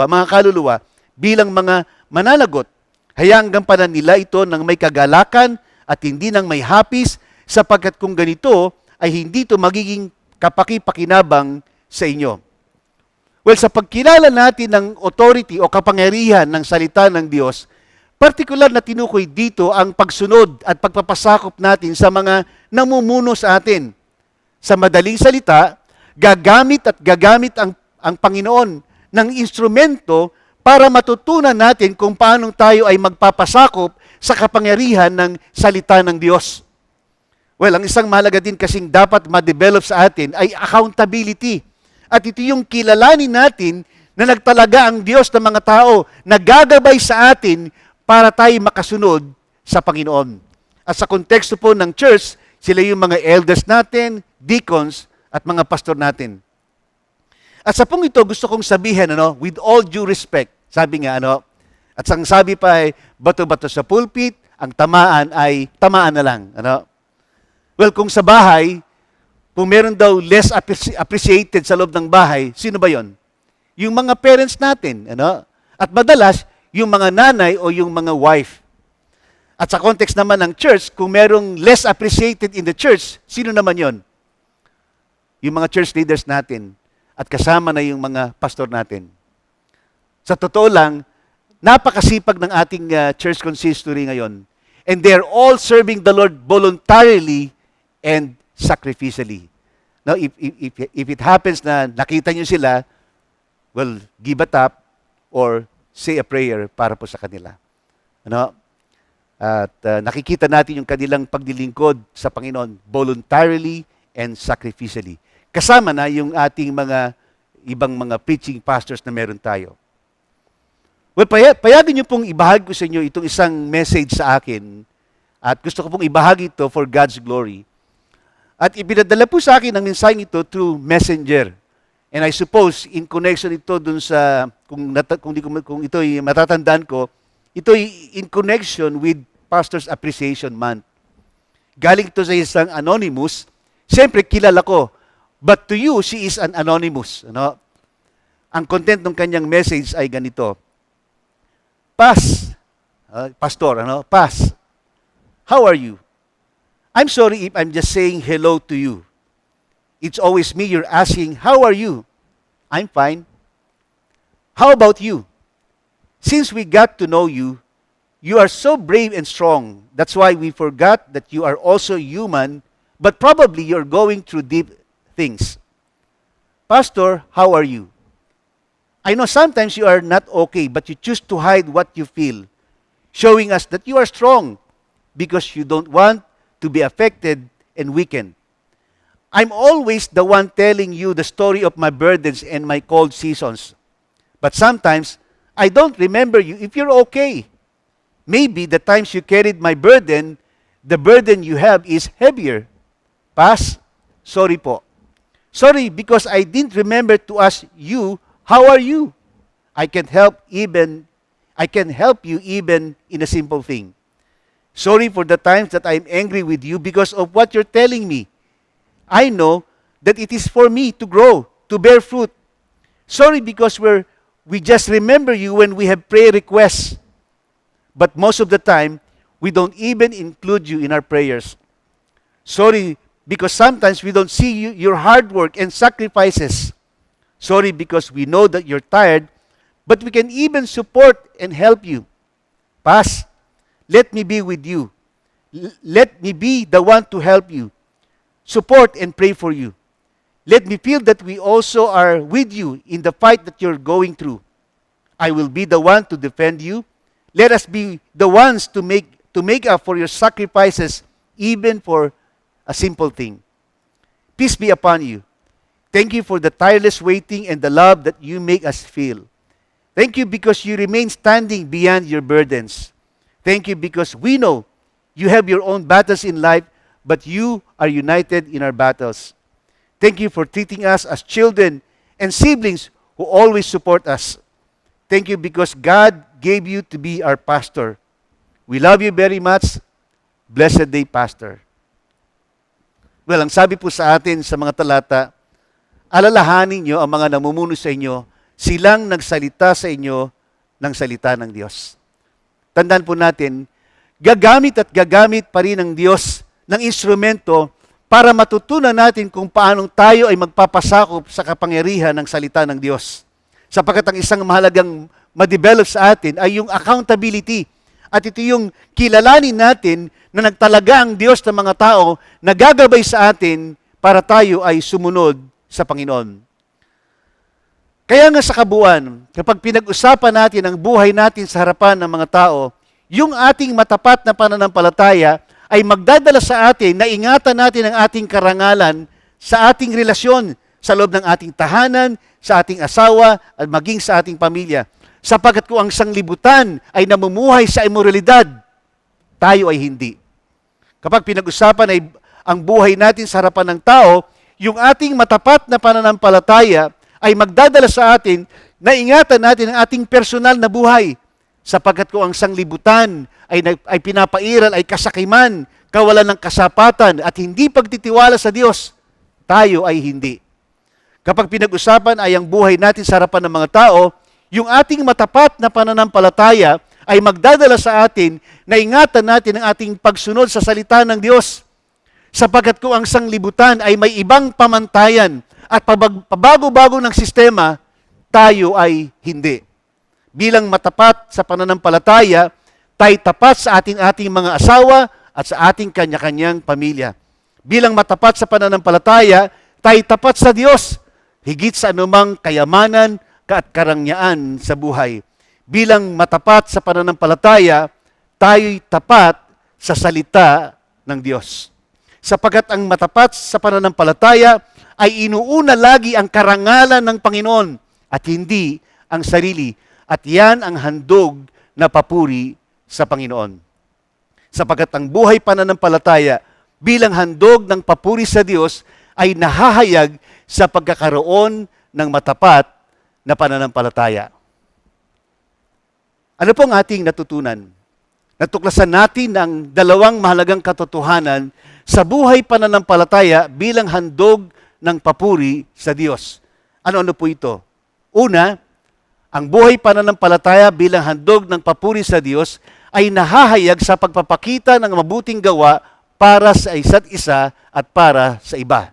mga kaluluwa, bilang mga mananagot. Hayaang gampanan nila ito ng may kagalakan at hindi ng may hapis, sapagkat kung ganito ay hindi ito magiging kapaki-pakinabang sa inyo. Well, sa pagkilala natin ng authority o kapangyarihan ng salita ng Diyos, partikular na tinukoy dito ang pagsunod at pagpapasakop natin sa mga namumuno sa atin. Sa madaling salita, gagamit ang Panginoon ng instrumento para matutunan natin kung paano tayo ay magpapasakop sa kapangyarihan ng salita ng Diyos. Well, ang isang mahalaga din kasing dapat ma-develop sa atin ay accountability. At ito yung kilalanin natin na nagtalaga ang Diyos ng mga tao na gagabay sa atin para tayo makasunod sa Panginoon. At sa konteksto po ng church, sila yung mga elders natin, deacons, at mga pastor natin. At sa pong ito, gusto kong sabihin, with all due respect, sabi nga, at sang sabi pa ay, bato-bato sa pulpit, ang tamaan ay tamaan na lang. Well, kung sa bahay, kung meron daw less appreciated sa loob ng bahay, sino ba yon? Yung mga parents natin. At madalas, yung mga nanay o yung mga wife. At sa context naman ng church, kung merong less appreciated in the church, sino naman yon? Yung mga church leaders natin. At kasama na yung mga pastor natin. Sa totoo lang, napakasipag ng ating church consistory ngayon. And they're all serving the Lord voluntarily and sacrificially. Now, if it happens na nakita nyo sila, well, give it up or say a prayer para po sa kanila. Ano? At nakikita natin yung kanilang paglilingkod sa Panginoon voluntarily and sacrificially. Kasama na yung ating mga ibang mga preaching pastors na meron tayo. Well, payagan nyo pong ibahagi ko sa inyo itong isang message sa akin at gusto ko pong ibahagi ito for God's glory. At ipinadala po sa akin ang mensaheng ito through messenger. And I suppose, in connection ito dun sa, kung ito ay matatandaan ko, ito ay in connection with Pastor's Appreciation Month. Galing ito sa isang anonymous. Siyempre, kilala ko. But to you, she is an anonymous. Ano? Ang content ng kanyang message ay ganito. Pastor, Pas, how are you? I'm sorry if I'm just saying hello to you. It's always me you're asking, how are you? I'm fine. How about you? Since we got to know you, you are so brave and strong. That's why we forgot that you are also human, but probably you're going through deep things. Pastor, how are you? I know sometimes you are not okay, but you choose to hide what you feel, showing us that you are strong because you don't want to be affected and weakened. I'm always the one telling you the story of my burdens and my cold seasons. But sometimes, I don't remember you if you're okay. Maybe the times you carried my burden, the burden you have is heavier. Pas, sorry po. Sorry because I didn't remember to ask you, how are you? I can help you even in a simple thing. Sorry for the times that I'm angry with you because of what you're telling me. I know that it is for me to grow, to bear fruit. Sorry because we just remember you when we have prayer requests. But most of the time, we don't even include you in our prayers. Sorry because sometimes we don't see your hard work and sacrifices. Sorry because we know that you're tired, but we can even support and help you. Pas, let me be with you. Let me be the one to help you, support and pray for you. Let me feel that we also are with you in the fight that you're going through. I will be the one to defend you. Let us be the ones to make up for your sacrifices, even for a simple thing. Peace be upon you. Thank you for the tireless waiting and the love that you make us feel. Thank you because you remain standing beyond your burdens. Thank you because we know you have your own battles in life, but you are united in our battles. Thank you for treating us as children and siblings who always support us. Thank you because God gave you to be our pastor. We love you very much. Blessed day, Pastor. Well, ang sabi po sa atin sa mga talata, alalahanin nyo ang mga namumuno sa inyo, silang nagsalita sa inyo ng salita ng Diyos. Tandaan po natin, gagamit pa rin ng Diyos ng instrumento para matutunan natin kung paanong tayo ay magpapasakop sa kapangyarihan ng salita ng Diyos. Sapagkat ang isang mahalagang ma-develop sa atin ay yung accountability. At ito yung kilalanin natin na nagtalaga ang Diyos ng mga tao na gagabay sa atin para tayo ay sumunod sa Panginoon. Kaya nga sa kabuuan, kapag pinag-usapan natin ang buhay natin sa harapan ng mga tao, yung ating matapat na pananampalataya ay magdadala sa atin na ingatan natin ang ating karangalan sa ating relasyon sa loob ng ating tahanan, sa ating asawa, at maging sa ating pamilya. Sapagkat kung ang sanglibutan ay namumuhay sa imoralidad, tayo ay hindi. Kapag pinag-usapan ay ang buhay natin sa harapan ng tao, yung ating matapat na pananampalataya ay magdadala sa atin na ingatan natin ang ating personal na buhay. Sapagkat kung ang sanglibutan ay pinapairal, ay kasakiman, kawalan ng kasapatan at hindi pagtitiwala sa Diyos, tayo ay hindi. Kapag pinag-usapan ay ang buhay natin sa harapan ng mga tao, yung ating matapat na pananampalataya ay magdadala sa atin na ingatan natin ang ating pagsunod sa salita ng Diyos. Sapagkat kung ang sanglibutan ay may ibang pamantayan at pabago-bago ng sistema, tayo ay hindi. Bilang matapat sa pananampalataya, tayo tapat sa ating mga asawa at sa ating kanya-kanyang pamilya. Bilang matapat sa pananampalataya, Tayo tapat sa Diyos, higit sa anumang kayamanan at karangyaan sa buhay. Bilang matapat sa pananampalataya, tayo'y tapat sa salita ng Diyos. Sapagkat ang matapat sa pananampalataya ay inuuna lagi ang karangalan ng Panginoon at hindi ang sarili. At yan ang handog na papuri sa Panginoon. Sapagkat ang buhay pananampalataya bilang handog ng papuri sa Diyos ay nahahayag sa pagkakaroon ng matapat na pananampalataya. Ano pong ating natutunan? Natuklasan natin ang dalawang mahalagang katotohanan sa buhay pananampalataya bilang handog ng papuri sa Diyos. Ano-ano po ito? Una, ang buhay pananampalataya bilang handog ng papuri sa Diyos ay nahahayag sa pagpapakita ng mabuting gawa para sa isa't isa at para sa iba.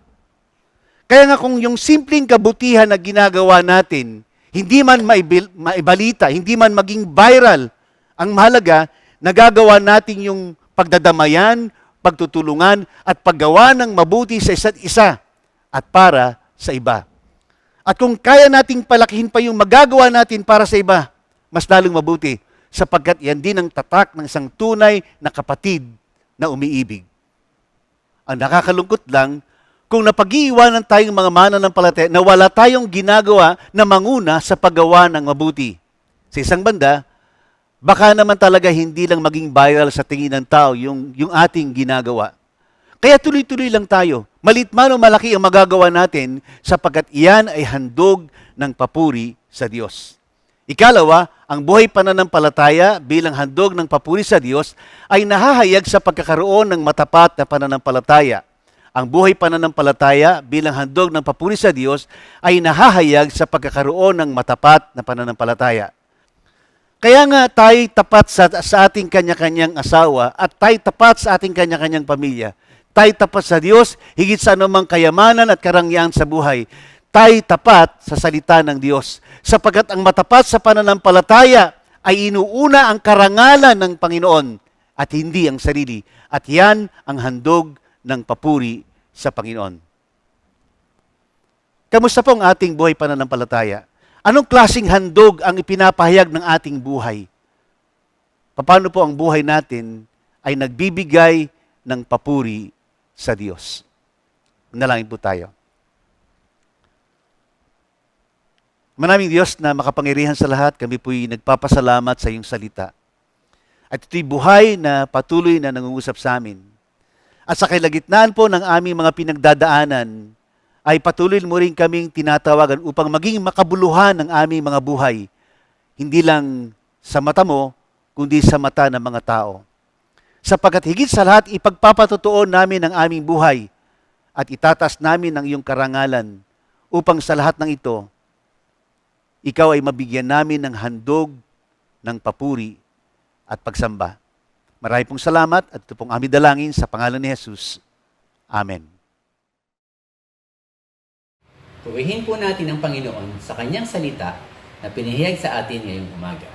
Kaya nga kung yung simpleng kabutihan na ginagawa natin, hindi man maibalita, hindi man maging viral, ang mahalaga, nagagawa natin yung pagdadamayan, pagtutulungan, at paggawa ng mabuti sa isa't isa at para sa iba. At kung kaya nating palakihin pa yung magagawa natin para sa iba, mas lalong mabuti, sapagkat yan din ang tatak ng isang tunay na kapatid na umiibig. Ang nakakalungkot lang, kung napag-iiwanan tayong mga mananampalataya na wala tayong ginagawa na manguna sa paggawa ng mabuti. Sa isang banda, baka naman talaga hindi lang maging viral sa tingin ng tao yung ating ginagawa. Kaya tuloy-tuloy lang tayo. Malit man o malaki ang magagawa natin sapagkat iyan ay handog ng papuri sa Diyos. Ikalawa, ang buhay pananampalataya bilang handog ng papuri sa Diyos ay nahahayag sa pagkakaroon ng matapat na pananampalataya. Ang buhay pananampalataya bilang handog ng papuri sa Diyos ay nahahayag sa pagkakaroon ng matapat na pananampalataya. Kaya nga tayo tapat sa ating kanya-kanyang asawa at tayo tapat sa ating kanya-kanyang pamilya. Tayo tapat sa Diyos higit sa anumang kayamanan at karangyaan sa buhay. Tayo tapat sa salita ng Diyos. Sapagkat ang matapat sa pananampalataya ay inuuna ang karangalan ng Panginoon at hindi ang sarili. At yan ang handog ng papuri sa Panginoon. Kamusta po ang ating buhay pananampalataya? Anong klaseng handog ang ipinapahayag ng ating buhay? Paano po ang buhay natin ay nagbibigay ng papuri sa Diyos? Manalangin po tayo. Maraming Diyos na makapangyarihan sa lahat, kami po'y nagpapasalamat sa iyong salita. At ito'y buhay na patuloy na nangungusap sa amin. At sa kalagitnaan po ng aming mga pinagdadaanan, ay patuloy mo rin kaming tinatawagan upang maging makabuluhan ang aming mga buhay. Hindi lang sa mata mo, kundi sa mata ng mga tao. Sapagkat higit sa lahat, ipagpapatotoo namin ang aming buhay at itatas namin ang iyong karangalan upang sa lahat ng ito, ikaw ay mabigyan namin ng handog ng papuri at pagsamba. Marami pong salamat at ito pong aming dalangin sa pangalan ni Jesus. Amen. Purihin po natin ang Panginoon sa Kanyang salita na pinahayag sa atin ngayong umaga.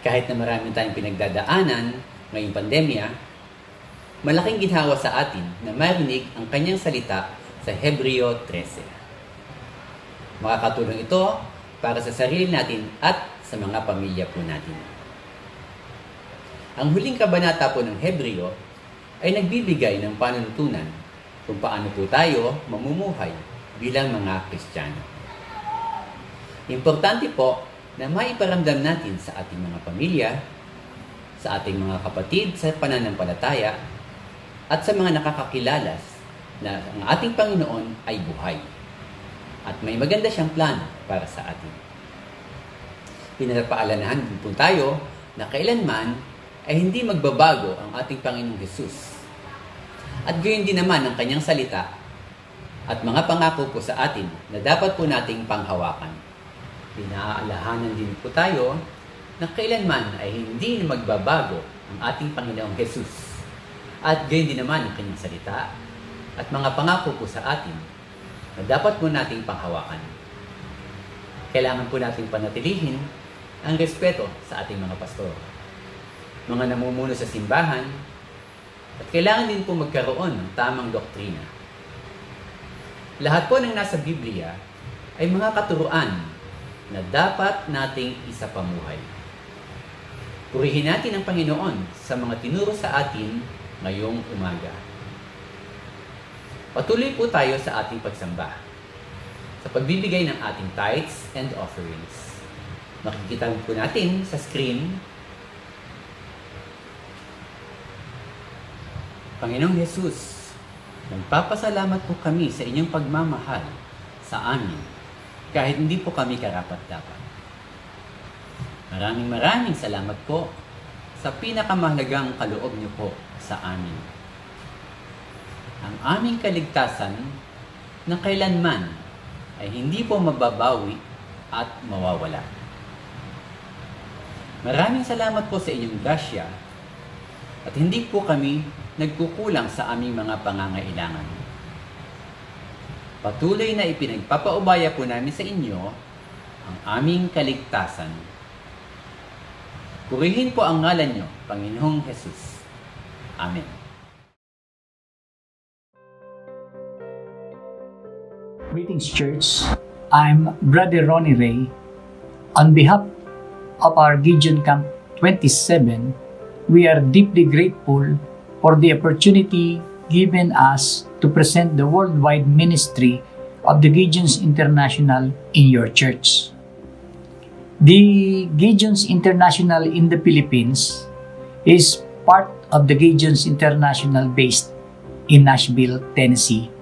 Kahit na marami tayong pinagdadaanan ngayong pandemya, malaking ginhawa sa atin na marinig ang Kanyang salita sa Hebreo 13. Makakatulong ito para sa sarili natin at sa mga pamilya po natin. Ang huling kabanata po ng Hebreo ay nagbibigay ng panuntunan kung paano po tayo mamumuhay bilang mga Kristiyano. Importante po na maiparamdam natin sa ating mga pamilya, sa ating mga kapatid sa pananampalataya, at sa mga nakakakilala na ang ating Panginoon ay buhay. At may maganda siyang plano para sa atin. Pinapaalanahan din po tayo na kailanman ay hindi magbabago ang ating Panginoong Jesus. At gayon din naman ang Kanyang salita at mga pangako po sa atin na dapat po nating panghawakan. Pinaalahanan din po tayo na kailanman ay hindi magbabago ang ating Panginoong Jesus. At gayon din naman ang Kanyang salita at mga pangako po sa atin na dapat po nating panghawakan. Kailangan po nating panatilihin ang respeto sa ating mga pastor, mga namumuno sa simbahan, at kailangan din po magkaroon ng tamang doktrina. Lahat po ng nasa Biblia ay mga katuruan na dapat nating isapamuhay. Purihin natin ang Panginoon sa mga tinuro sa atin ngayong umaga. Patuloy po tayo sa ating pagsamba, sa pagbibigay ng ating tithes and offerings. Makikita po natin sa screen. Panginoong Jesus, nagpapasalamat po kami sa inyong pagmamahal sa amin kahit hindi po kami karapat-dapat. Maraming salamat po sa pinakamahalagang kaloob niyo po sa amin. Ang aming kaligtasan na kailanman ay hindi po mababawi at mawawala. Maraming salamat po sa inyong grasya at hindi po kami nagkukulang sa aming mga pangangailangan. Patuloy na ipinagpapaubaya po namin sa inyo ang aming kaligtasan. Purihin po ang ngalan niyo, Panginoong Jesus. Amen. Greetings, Church. I'm Brother Ronnie Ray. On behalf of our Gideon Camp 27, we are deeply grateful for the opportunity given us to present the worldwide ministry of the Gideons International in your church. The Gideons International in the Philippines is part of the Gideons International based in Nashville, Tennessee,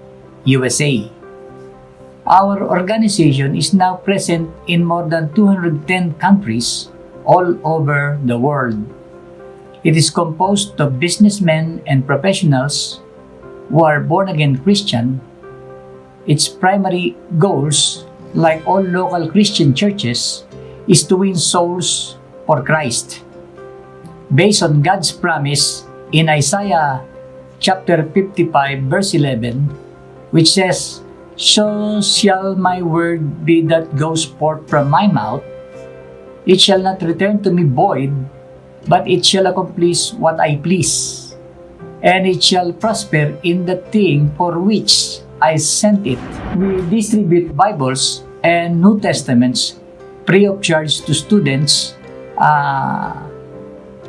USA. Our organization is now present in more than 210 countries all over the world. It is composed of businessmen and professionals who are born-again Christian. Its primary goals, like all local Christian churches, is to win souls for Christ. Based on God's promise in Isaiah chapter 55 verse 11, which says, "So shall my word be that goes forth from my mouth. It shall not return to me void, but it shall accomplish what I please, and it shall prosper in the thing for which I sent it." We distribute Bibles and New Testaments free of charge to students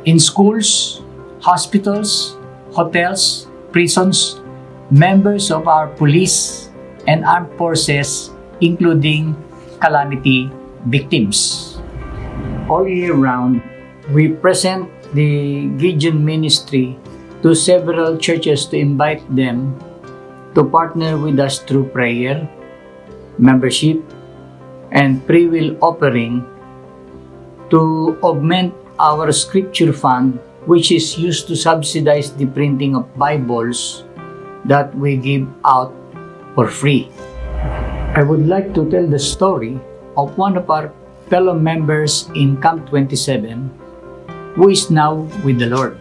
in schools, hospitals, hotels, prisons, members of our police and armed forces, including calamity victims. All year round, we present the Gideon ministry to several churches to invite them to partner with us through prayer, membership, and free will offering to augment our scripture fund, which is used to subsidize the printing of Bibles that we give out for free. I would like to tell the story of one of our fellow members in Camp 27, who is now with the Lord,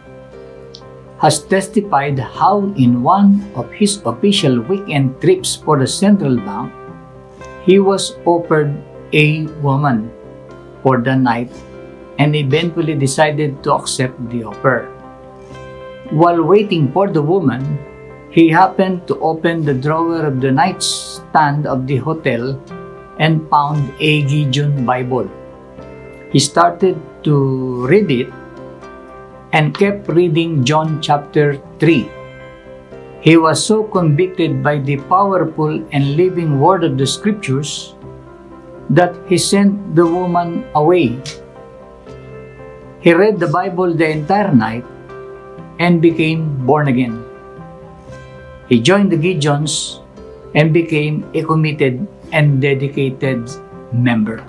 has testified how in one of his official weekend trips for the Central Bank, he was offered a woman for the night and eventually decided to accept the offer. While waiting for the woman, he happened to open the drawer of the nightstand of the hotel and found a Gideon Bible. He started to read it and kept reading John chapter 3. He was so convicted by the powerful and living word of the scriptures that he sent the woman away. He read the Bible the entire night and became born again. He joined the Gideons and became a committed and dedicated member.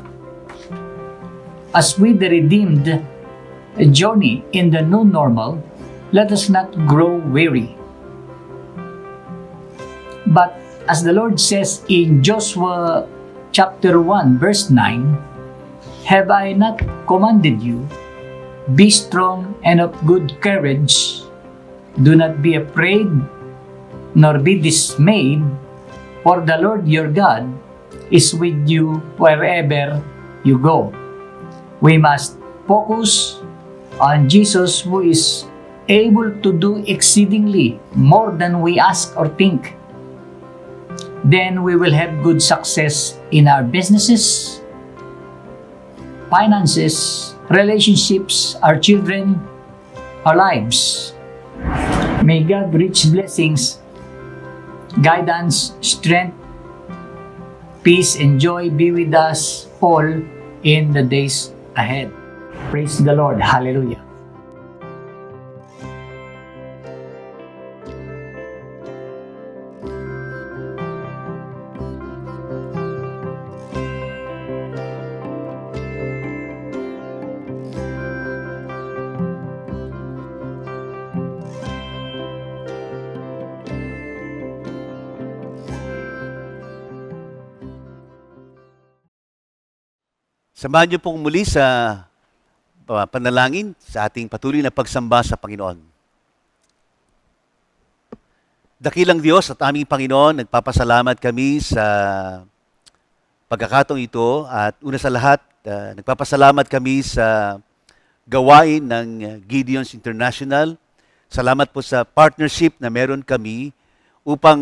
As we the redeemed journey in the new normal, let us not grow weary. But as the Lord says in Joshua chapter 1 verse 9, "Have I not commanded you? Be strong and of good courage. Do not be afraid, nor be dismayed, for the Lord your God is with you wherever you go." We must focus on Jesus, who is able to do exceedingly more than we ask or think. then we will have good success in our businesses, finances, relationships, our children, our lives. May God rich blessings, guidance, strength, peace, and joy be with us all in the days ahead. Praise the Lord. Hallelujah. Samahan niyo pong muli sa panalangin sa ating patuloy na pagsamba sa Panginoon. Dakilang Diyos at aming Panginoon, nagpapasalamat kami sa pagkakataong ito at una sa lahat, nagpapasalamat kami sa gawain ng Gideon's International. Salamat po sa partnership na meron kami upang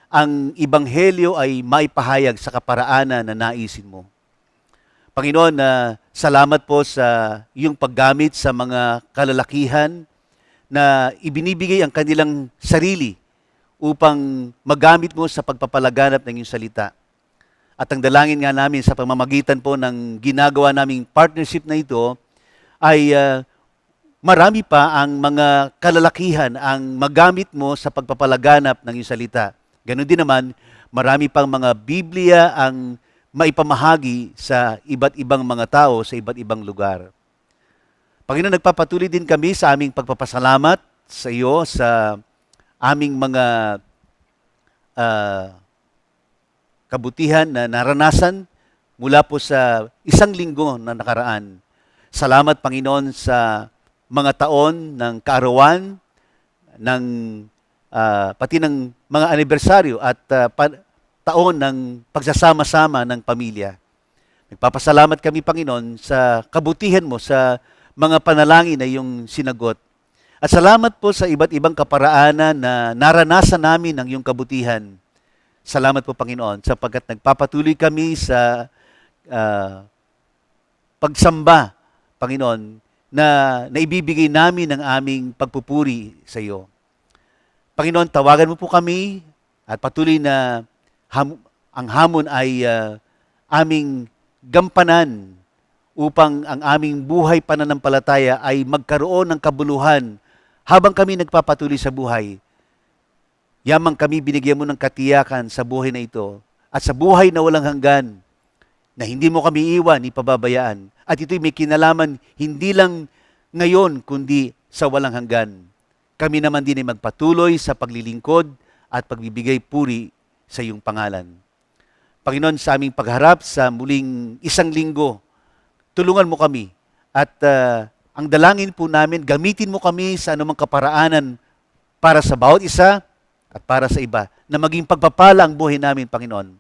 ang Ibanghelyo ay maipahayag sa kaparaanan na naisin mo. Panginoon, salamat po sa iyong paggamit sa mga kalalakihan na ibinibigay ang kanilang sarili upang magamit mo sa pagpapalaganap ng iyong salita. At ang dalangin nga namin sa pamamagitan po ng ginagawa naming partnership na ito ay marami pa ang mga kalalakihan ang magamit mo sa pagpapalaganap ng iyong salita. Ganon din naman, marami pang mga Biblia ang maipamahagi sa iba't ibang mga tao sa iba't ibang lugar. Panginoon, nagpapatuloy din kami sa aming pagpapasalamat sa iyo sa aming mga kabutihan na naranasan mula po sa isang linggo na nakaraan. Salamat, Panginoon, sa mga taon ng kaarawan, ng, pati ng mga anibersaryo at taon ng pagsasama-sama ng pamilya. Nagpapasalamat kami, Panginoon, sa kabutihan mo, sa mga panalangin na iyong sinagot. At salamat po sa iba't ibang kaparaanan na naranasan namin ang iyong kabutihan. Salamat po, Panginoon, sapagkat nagpapatuloy kami sa pagsamba, Panginoon, na naibibigay namin ang aming pagpupuri sa iyo. Panginoon, tawagan mo po kami at patuloy na ang hamon ay aming gampanan upang ang aming buhay pananampalataya ay magkaroon ng kabuluhan habang kami nagpapatuloy sa buhay. Yamang kami binigyan mo ng katiyakan sa buhay na ito at sa buhay na walang hanggan na hindi mo kami iwan ni pababayaan. At ito'y may kinalaman hindi lang ngayon kundi sa walang hanggan. Kami naman din ay magpatuloy sa paglilingkod at pagbibigay puri sa iyong pangalan. Panginoon, sa aming pagharap sa muling isang linggo, tulungan mo kami at ang dalangin po namin, gamitin mo kami sa anumang kaparaanan para sa bawat isa at para sa iba, na maging pagpapala ang buhay namin, Panginoon.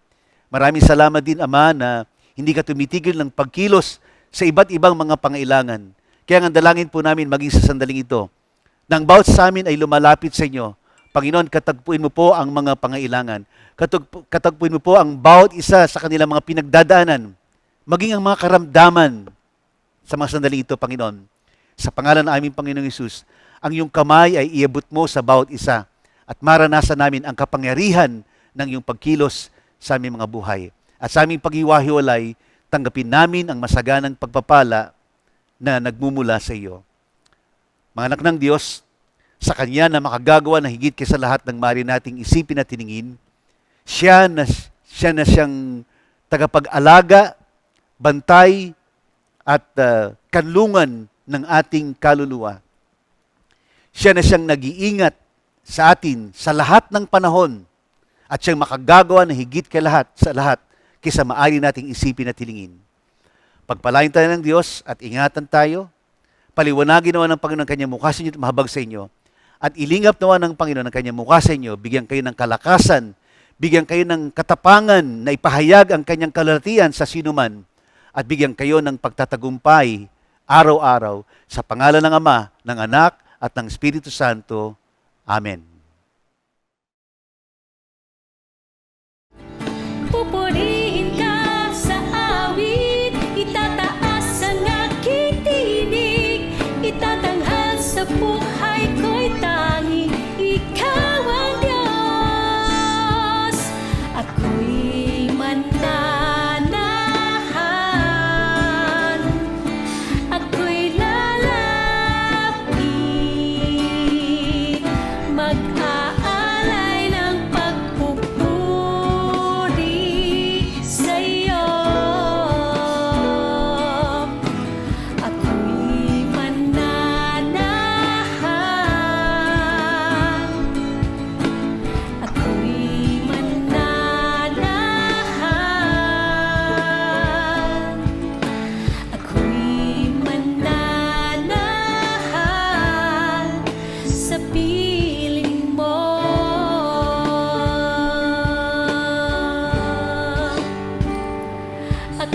Maraming salamat din, Ama, na hindi ka tumitigil ng pagkilos sa iba't ibang mga pangailangan. Kaya ang dalangin po namin maging sa sandaling ito, nang bawat sa amin ay lumalapit sa inyo, Panginoon, katagpuin mo po ang mga pangailangan. Katagpuin mo po ang bawat isa sa kanilang mga pinagdadaanan, maging ang mga karamdaman sa mga sandali ito, Panginoon. Sa pangalan ng aming Panginoong Hesus, ang iyong kamay ay iabot mo sa bawat isa at maranasan namin ang kapangyarihan ng iyong pagkilos sa aming mga buhay. At sa aming paghiwa-hiwalay, tanggapin namin ang masaganang pagpapala na nagmumula sa iyo. Mga anak ng Diyos, sa Kanya na makagagawa na higit kaysa lahat ng maaari nating isipin at tiningin, siya na siyang tagapag-alaga, bantay, at kanlungan ng ating kaluluwa. Siya na siyang nag-iingat sa atin sa lahat ng panahon at siyang makagagawa na higit sa lahat kaysa maaari nating isipin at tilingin. Pagpalain tayo ng Diyos at ingatan tayo. Paliwanagin naman ng Panginoon ang kanyang mukha sa inyo at mahabag sa inyo. At ilingap naman ng Panginoon ang kanyang mukha sa inyo, bigyan kayo ng kalakasan, bigyan kayo ng katapangan na ipahayag ang kanyang kalatian sa sinuman, at bigyan kayo ng pagtatagumpay araw-araw sa pangalan ng Ama, ng Anak, at ng Espiritu Santo. Amen.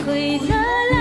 ako'y lalaki.